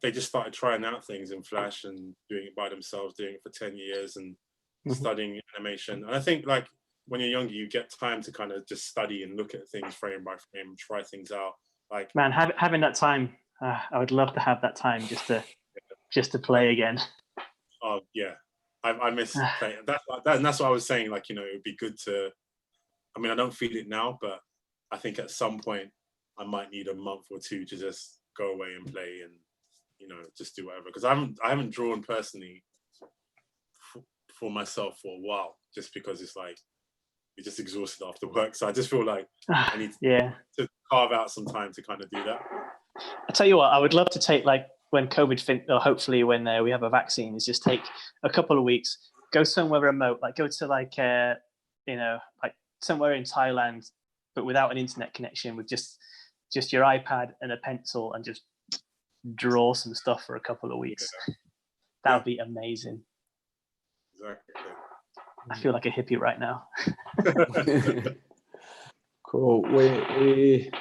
They just started trying out things in Flash and doing it by themselves, doing it for 10 years and studying animation. And I think like when you're younger, you get time to kind of just study and look at things frame by frame, try things out. Like, man, having that time, I would love to have that time just to play again. Oh yeah, I miss playing. And that's what I was saying. Like, it would be good to. I don't feel it now, but I think at some point I might need a month or two to just go away and play and just do whatever. Because I haven't drawn personally for myself for a while, just because it's like you're just exhausted after work. So I just feel like I need to carve out some time to kind of do that. I tell you what, I would love to take like when COVID, or hopefully when we have a vaccine, is just take a couple of weeks, go somewhere remote, like go to like like somewhere in Thailand, but without an internet connection, with just your iPad and a pencil, and just draw some stuff for a couple of weeks. That would be amazing. exactly. I feel like a hippie right now. Cool. We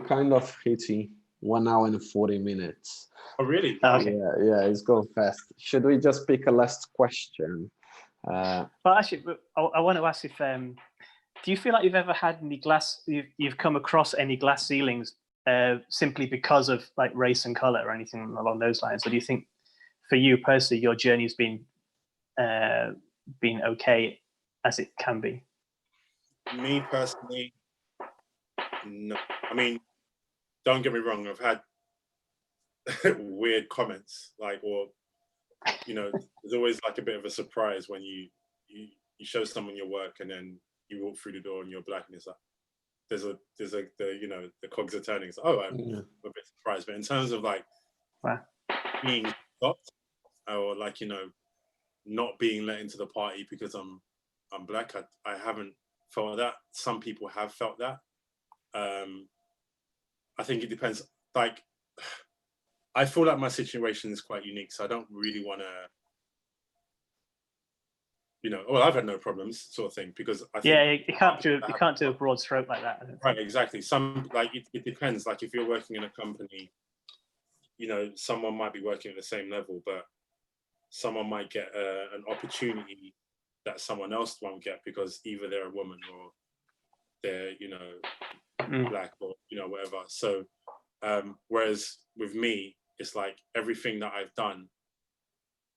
kind of hitting 1 hour and 40 minutes. Oh, really? Okay. Yeah, it's going fast. Should we just pick a last question? Well, actually, I want to ask if do you feel like you've ever had any you've come across any glass ceilings simply because of like race and color or anything along those lines? Or do you think, for you personally, your journey's been okay as it can be? Me personally, no. I mean, don't get me wrong. I've had weird comments, like, or there's always like a bit of a surprise when you show someone your work and then you walk through the door and you're black, and it's like the cogs are turning. It's like, oh, I'm a bit surprised. But in terms of like being stopped or like not being let into the party because I'm black, I haven't felt that. Some people have felt that. I think it depends. Like, I feel like my situation is quite unique, so I don't really want to, well, I've had no problems, sort of thing, because I think you can't do a broad stroke like that. Right, exactly. Some, like, it depends. Like, if you're working in a company, someone might be working at the same level, but someone might get an opportunity that someone else won't get because either they're a woman or they're black or whatever. So whereas with me, it's like everything that I've done,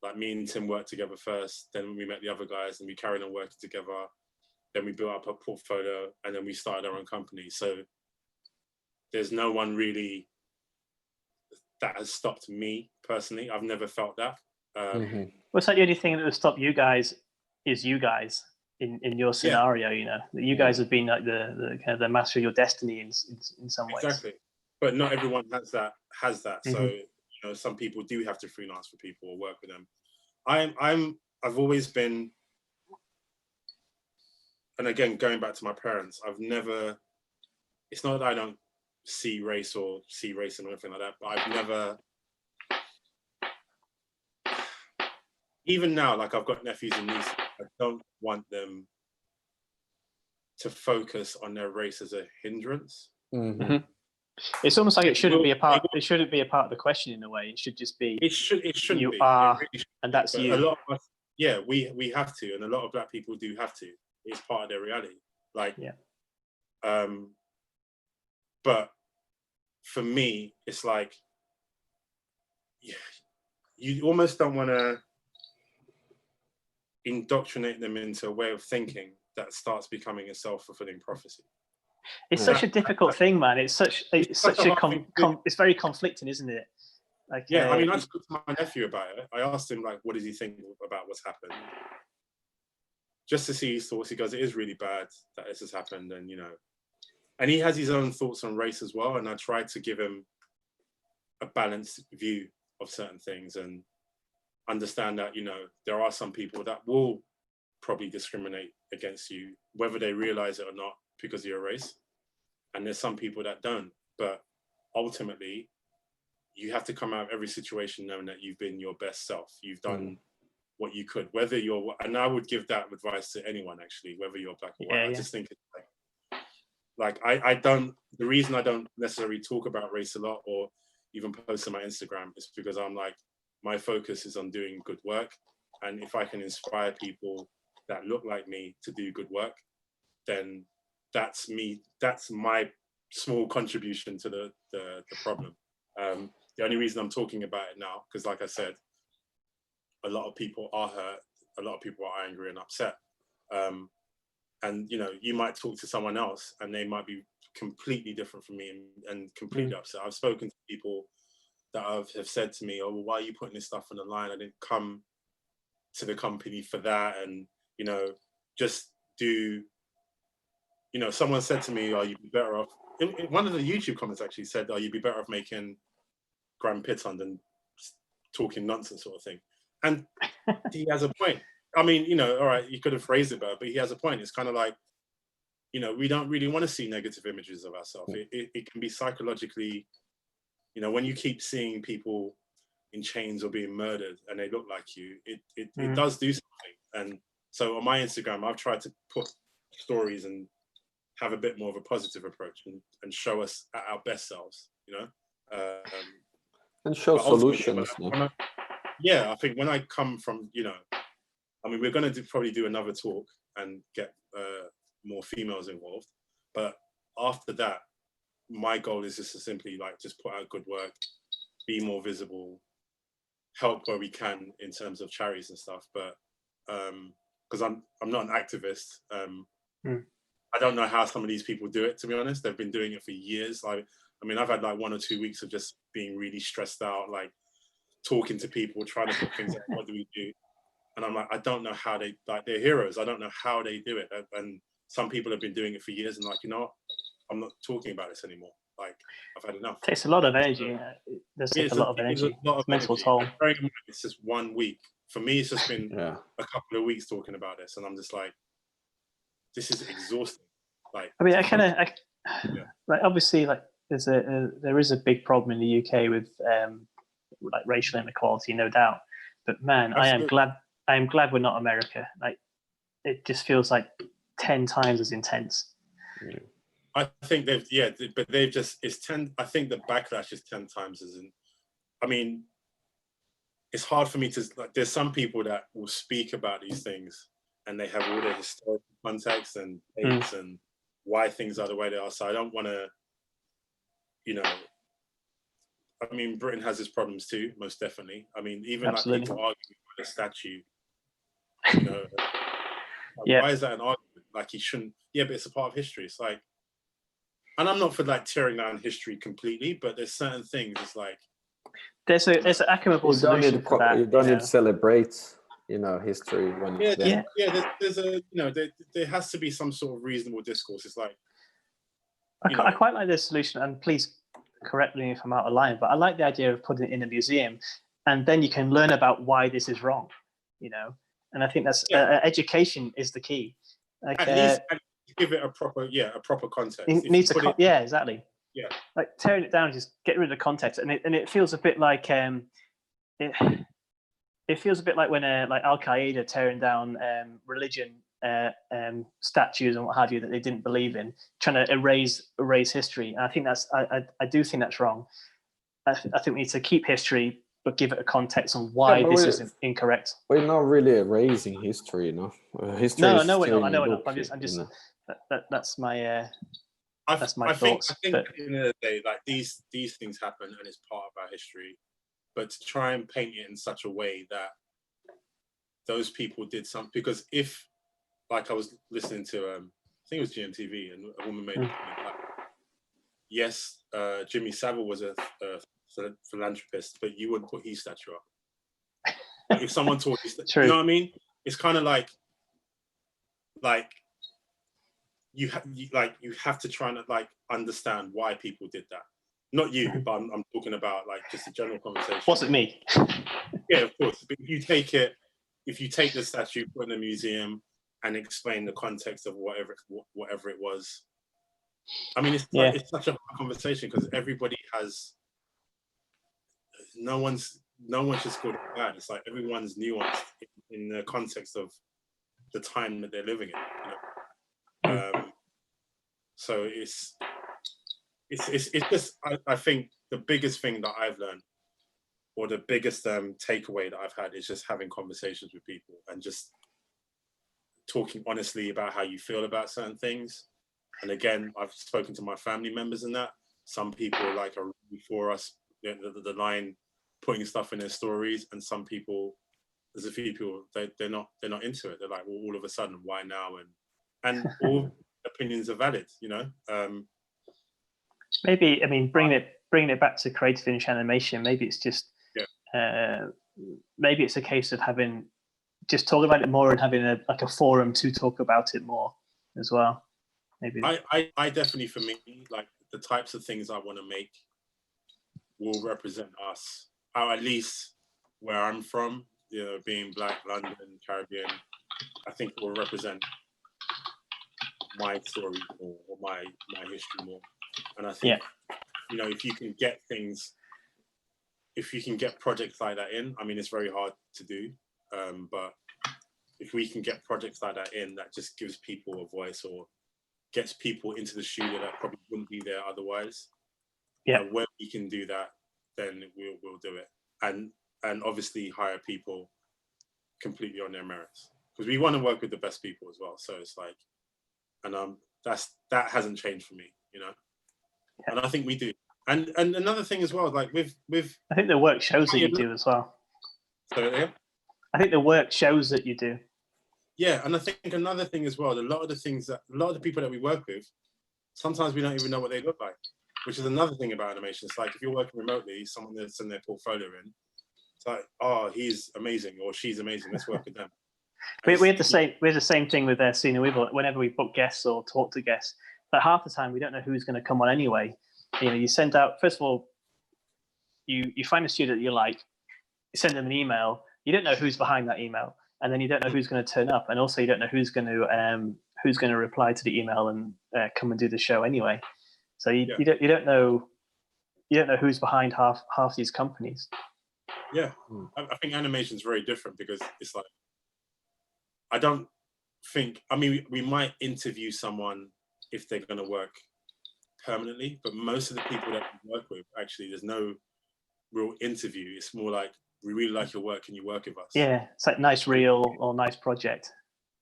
like me and Tim worked together first, then we met the other guys and we carried on working together, then we built up a portfolio, and then we started our own company. So there's no one really that has stopped me personally. I've never felt that. What's that? The only thing that would stop you guys is you guys in your scenario. You guys have been like the kind of the master of your destiny in some ways. Exactly, but not everyone has that. So some people do have to freelance for people or work with them. I've always been, and again, going back to my parents, I've never. It's not that I don't see race or see racism or anything like that, but I've never. Even now, like, I've got nephews and nieces, I don't want them to focus on their race as a hindrance. It's almost like it shouldn't be a part. It shouldn't be a part of the question in a way. It should just be. It shouldn't you be. are, it really and that's be. you. A lot of us, we have to, and a lot of black people do have to. It's part of their reality. Like, but for me, it's like, you almost don't want to indoctrinate them into a way of thinking that starts becoming a self-fulfilling prophecy. It's such a difficult thing, man. It's very conflicting, isn't it? Like, I mean, I spoke to my nephew about it. I asked him, like, what does he think about what's happened? Just to see his thoughts. He goes, it is really bad that this has happened, and and he has his own thoughts on race as well. And I tried to give him a balanced view of certain things and understand that, there are some people that will probably discriminate against you, whether they realize it or not, because of your race. And there's some people that don't. But ultimately, you have to come out of every situation knowing that you've been your best self. You've done what you could, whether you're, and I would give that advice to anyone, actually, whether you're black or white. I just think it's like I don't, the reason I don't necessarily talk about race a lot or even post on my Instagram is because I'm like, my focus is on doing good work. And if I can inspire people that look like me to do good work, then that's me. That's my small contribution to the problem. The only reason I'm talking about it now, because like I said, a lot of people are hurt. A lot of people are angry and upset. And you might talk to someone else and they might be completely different from me and completely upset. I've spoken to people that have said to me, oh, well, why are you putting this stuff on the line? I didn't come to the company for that. And, just do, someone said to me, oh, you'd be better off. One of the YouTube comments actually said, oh, you'd be better off making Grand Piton than talking nonsense, sort of thing. And he has a point. I mean, all right, you could have phrased it better, but he has a point. It's kind of like, we don't really want to see negative images of ourselves. It can be psychologically, when you keep seeing people in chains or being murdered and they look like you, it does do something. And so on my Instagram, I've tried to put stories and have a bit more of a positive approach and show us at our best selves, you know. And show solutions. Yeah, I think when I come from, you know, I mean, we're going to probably do another talk and get more females involved. But after that, my goal is just to simply like just put out good work, be more visible, help where we can in terms of charities and stuff. But because I'm not an activist, I don't know how some of these people do it. To be honest, they've been doing it for years. Like, I mean, I've had like 1 or 2 weeks of just being really stressed out, like talking to people, trying to put things out. What do we do? And I'm like, I don't know how they, like, they're heroes. I don't know how they do it. And some people have been doing it for years and like, you know what? I'm not talking about this anymore. Like, I've had enough. It takes a lot of energy. There's a lot of energy. Mental toll. It's just 1 week. For me, it's just been a couple of weeks talking about this. And I'm just like, this is exhausting. Like, I mean, like, obviously, like, there is a big problem in the UK with like racial inequality, no doubt. But man, absolutely. I am glad we're not America. Like, it just feels like 10 times as intense. I think it's 10. I think the backlash is 10 times as in. I mean, it's hard for me to, like, there's some people that will speak about these things and they have all the historical context and dates and why things are the way they are. So I don't want to, you know, I mean, Britain has its problems too, most definitely. I mean, even like people arguing for the statue, you know, like, why is that an argument? Like, he shouldn't, but it's a part of history. It's like, and I'm not for like tearing down history completely, but there's certain things, it's like, there's an equitable solution for that. You don't need to celebrate, you know, history when it's there. There's a, you know, there has to be some sort of reasonable discourse. It's like, I quite like this solution, and please correct me if I'm out of line, but I like the idea of putting it in a museum, and then you can learn about why this is wrong, you know. And I think that's education is the key. Like, at least give it a proper context. It needs exactly. Yeah, like tearing it down, just get rid of the context, and it feels a bit like it feels a bit like when like Al Qaeda tearing down religion statues and what have you that they didn't believe in, trying to erase history. And I think I do think that's wrong. I think we need to keep history, but give it a context on why this is incorrect. We're not really erasing history, you know. History. No, we're not. I know we're not. I'm just you know. That's my that's my thoughts. I think at the end of the day, like these things happen and it's part of our history. But to try and paint it in such a way that those people did something, because if, like, I was listening to, I think it was GMTV, and a woman made a comment like, yes, Jimmy Savile was a philanthropist, but you wouldn't put his statue up. Like, if someone taught his statue, you know what I mean? It's kind of like you have to try and like understand why people did that. Not you, but I'm talking about like just a general conversation. Wasn't me. Yeah, of course. But if you take the statue, put in a museum, and explain the context of whatever it was. I mean, it's such a hard conversation because everybody has. No one's just good or bad. It's like everyone's nuanced in the context of the time that they're living in. You know? So it's just, I think the biggest thing that I've learned, or the biggest takeaway that I've had, is just having conversations with people and just talking honestly about how you feel about certain things. And again, I've spoken to my family members and that. Some people like are really for us, the line putting stuff in their stories, and some people, there's a few people they're not into it. They're like, well, all of a sudden, why now? And all opinions are valid, you know. Maybe, I mean, bringing it back to creative Finnish animation, maybe it's just maybe it's a case of just talking about it more and having a forum to talk about it more as well. Maybe I definitely, for me, like the types of things I want to make will represent us, or at least where I'm from, you know, being Black, London, Caribbean. I think it will represent my story more, or my history more. And I think, you know, if you can get projects like that in, I mean, it's very hard to do, but if we can get projects like that in, that just gives people a voice or gets people into the studio that probably wouldn't be there otherwise. Yeah. Where we can do that, then we'll do it, and obviously hire people completely on their merits, because we want to work with the best people as well. So it's like, and that hasn't changed for me, you know. Yeah. And I think we do. And another thing as well, like with I think the work shows that you do as well. So yeah. I think the work shows that you do. Yeah, and I think another thing as well, a lot of the people that we work with, sometimes we don't even know what they look like, which is another thing about animation. It's like if you're working remotely, someone that's in their portfolio in, it's like, oh, he's amazing or she's amazing. Let's work with them. We had the same thing with SNE Drink. Whenever we book guests or talk to guests, but half the time we don't know who's going to come on anyway. You know, you send out, first of all, you find a studio that you like, you send them an email. You don't know who's behind that email, and then you don't know who's going to turn up, and also you don't know who's going to reply to the email and come and do the show anyway. So you don't know who's behind half these companies. Yeah, I think animation is very different, because it's like, I don't think, I mean, we might interview someone if they're going to work permanently, but most of the people that we work with, actually, there's no real interview. It's more like, we really like your work, can you work with us? Yeah, it's like nice reel or nice project.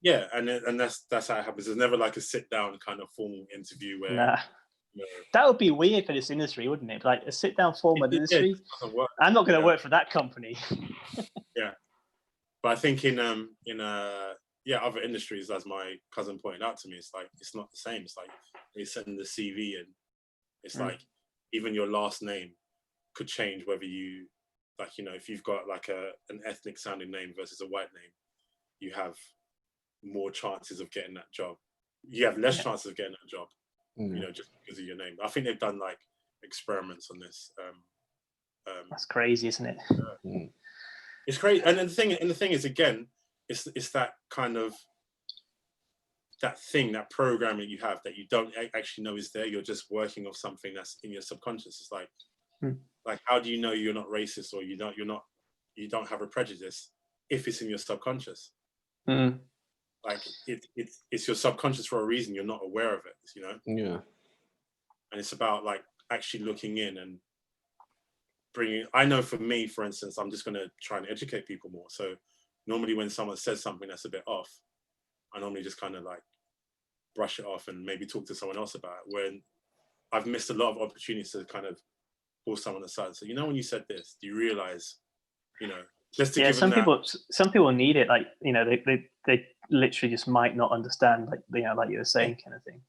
Yeah, and that's how it happens. There's never like a sit down kind of formal interview where. Nah. You know, that would be weird for this industry, wouldn't it? Like a sit down formal industry. Yeah, I'm not going to work for that company. Yeah, but I think in other industries, as my cousin pointed out to me, it's like, it's not the same. It's like they send the CV, and it's like even your last name could change whether you, like, you know, if you've got like an ethnic sounding name versus a white name, you have more chances of getting that job. You have less chances of getting that job, you know, just because of your name. I think they've done like experiments on this. That's crazy, isn't it? It's crazy. And the thing is, again, it's that kind of, that thing, that program that you have that you don't actually know is there. You're just working off something that's in your subconscious. It's like, like, how do you know you're not racist, or you don't have a prejudice if it's in your subconscious? Like it's your subconscious for a reason. You're not aware of it, you know? Yeah. And it's about like actually looking in and bringing, I know for me, for instance, I'm just going to try and educate people more. So normally when someone says something that's a bit off, I normally just kind of like brush it off and maybe talk to someone else about it, when I've missed a lot of opportunities to kind of pull someone aside. So, you know, when you said this, do you realize, you know, just to give some people need it, like, you know, they literally just might not understand, like, you know, like you were saying, kind of thing.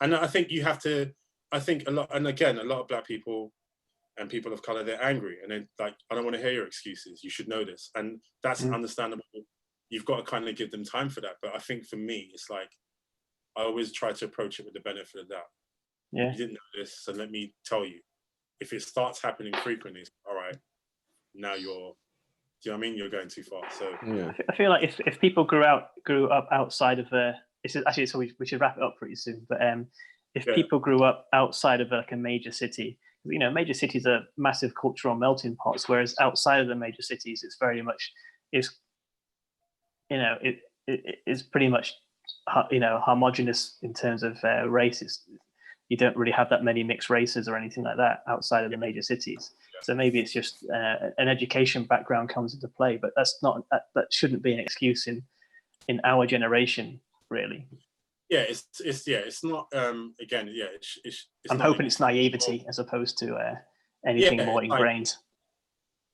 And I think you have to, I think a lot, and again, a lot of Black people and people of color, they're angry, and they're like, I don't want to hear your excuses, you should know this. And that's understandable. You've got to kind of give them time for that. But I think for me, it's like, I always try to approach it with the benefit of doubt. Yeah. You didn't know this, so let me tell you. If it starts happening frequently, all right, now you're, do you know what I mean? You're going too far. So yeah. I feel like if people grew up outside of actually, so we should wrap it up pretty soon. But if people grew up outside of like a major city, you know, major cities are massive cultural melting pots, whereas outside of the major cities, it's very much it is pretty much, you know, homogenous in terms of races. You don't really have that many mixed races or anything like that outside of the major cities. So maybe it's just an education background comes into play, but that shouldn't be an excuse in our generation, really. Yeah, it's not. Again, yeah, it's I'm hoping it's naivety as opposed to anything more ingrained.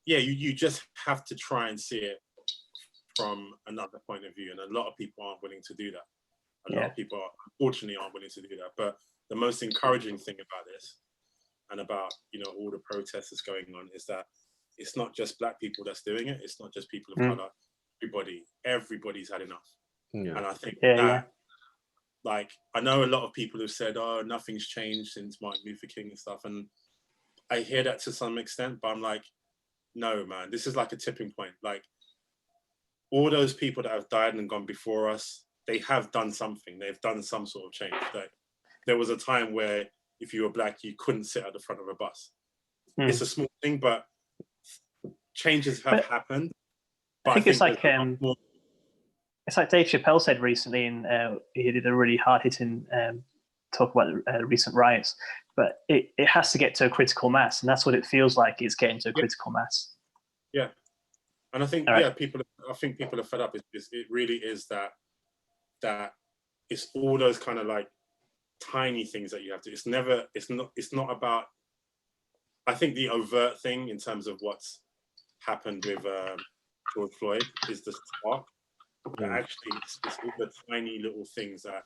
Like, you just have to try and see it from another point of view, and a lot of people aren't willing to do that. A lot of people, unfortunately, aren't willing to do that. But the most encouraging thing about this, and about, you know, all the protests that's going on, is that it's not just Black people that's doing it. It's not just people of color. Everybody's had enough. And I think like, I know a lot of people have said, oh, nothing's changed since Martin Luther King and stuff. And I hear that to some extent, but I'm like, no, man, this is like a tipping point. Like, all those people that have died and gone before us, they have done something. They've done some sort of change. Like, there was a time where if you were Black, you couldn't sit at the front of a bus. It's a small thing, but changes have happened. But I think it's like it's like Dave Chappelle said recently, and he did a really hard-hitting talk about the recent riots. But it has to get to a critical mass, and that's what it feels like. It's getting to a critical mass. Yeah, and I think All right. people are fed up. It really is that it's all those kind of like tiny things that you have to. It's not about. I think the overt thing in terms of what's happened with George Floyd is the spark. But actually, it's all the tiny little things that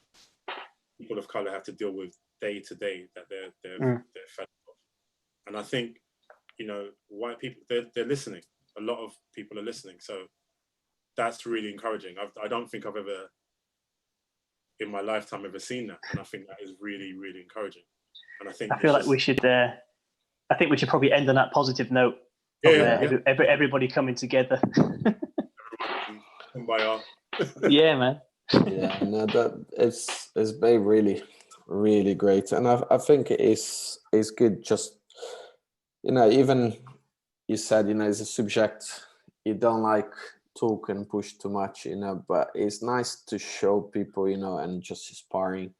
people of color have to deal with day to day that they're fed up of. And I think, white people, they're listening. A lot of people are listening. So that's really encouraging. I don't think I've ever, in my lifetime, ever seen that. And I think that is really, really encouraging. And I think I feel like we should, I think we should probably end on that positive note. Everybody coming together. Yeah, man. Yeah, no, that it's been really, really great, and I think it's good. Just even you said as a subject you don't like talk and push too much, but it's nice to show people, and just inspiring,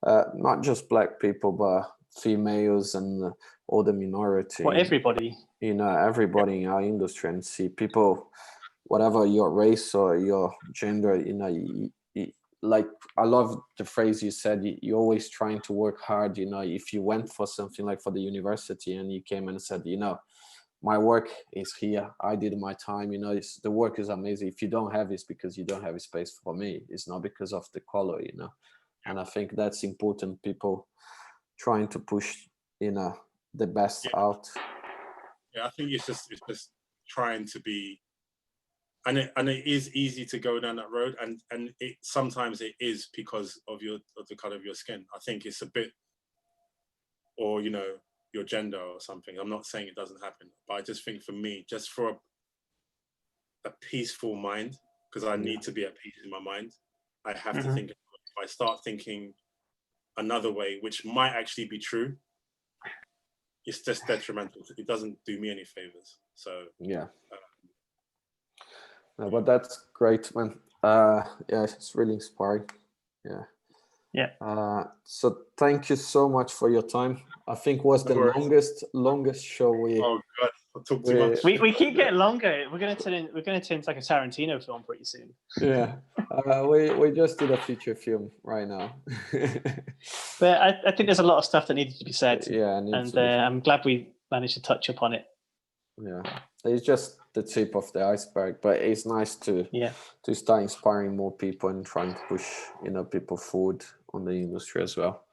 not just black people, but females and all the minority. Well, everybody. Everybody in our industry, and see people, whatever your race or your gender, like I love the phrase you said, you're always trying to work hard. If you went for something like for the university and you came and said, my work is here, I did my time, the work is amazing. If you don't have it, it's because you don't have a space for me. It's not because of the color, and I think that's important. People trying to push the best out. Yeah, I think it's just trying to be, and it is easy to go down that road, and it sometimes it is because of the color of your skin. I think it's a bit, or your gender or something. I'm not saying it doesn't happen, but I just think for me, just for a peaceful mind, because I need to be at peace in my mind, I have to think. If I start thinking another way, which might actually be true, it's just detrimental. It doesn't do me any favors. So yeah. No, but that's great, man. Yeah, it's really inspiring. Yeah. So thank you so much for your time. I think was the longest show we. Oh God, I talk too much. We keep getting longer. We're gonna turn into like a Tarantino film pretty soon. Yeah. We just did a feature film right now. But I think there's a lot of stuff that needed to be said. Yeah, and I'm glad we managed to touch upon it. Yeah, it's just the tip of the iceberg, but it's nice to start inspiring more people and trying to push people forward on the industry as well.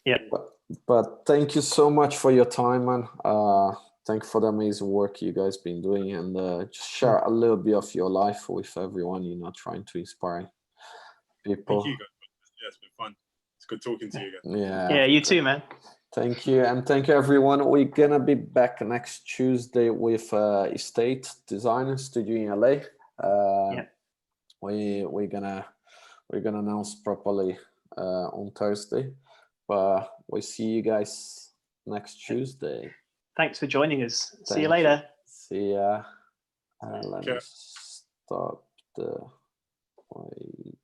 Yeah. But thank you so much for your time, man. Thank you for the amazing work you guys been doing, and just share a little bit of your life with everyone. Trying to inspire people. Thank you guys. Yeah, it's been fun. It's good talking to you guys. Yeah, you too, man. Thank you, and thank you everyone. We're gonna be back next Tuesday with Estate Designer Studio in LA. We're gonna announce properly on Thursday, but we'll see you guys next Tuesday. Thanks for joining us. See you later. See ya. Let me stop the. Wait.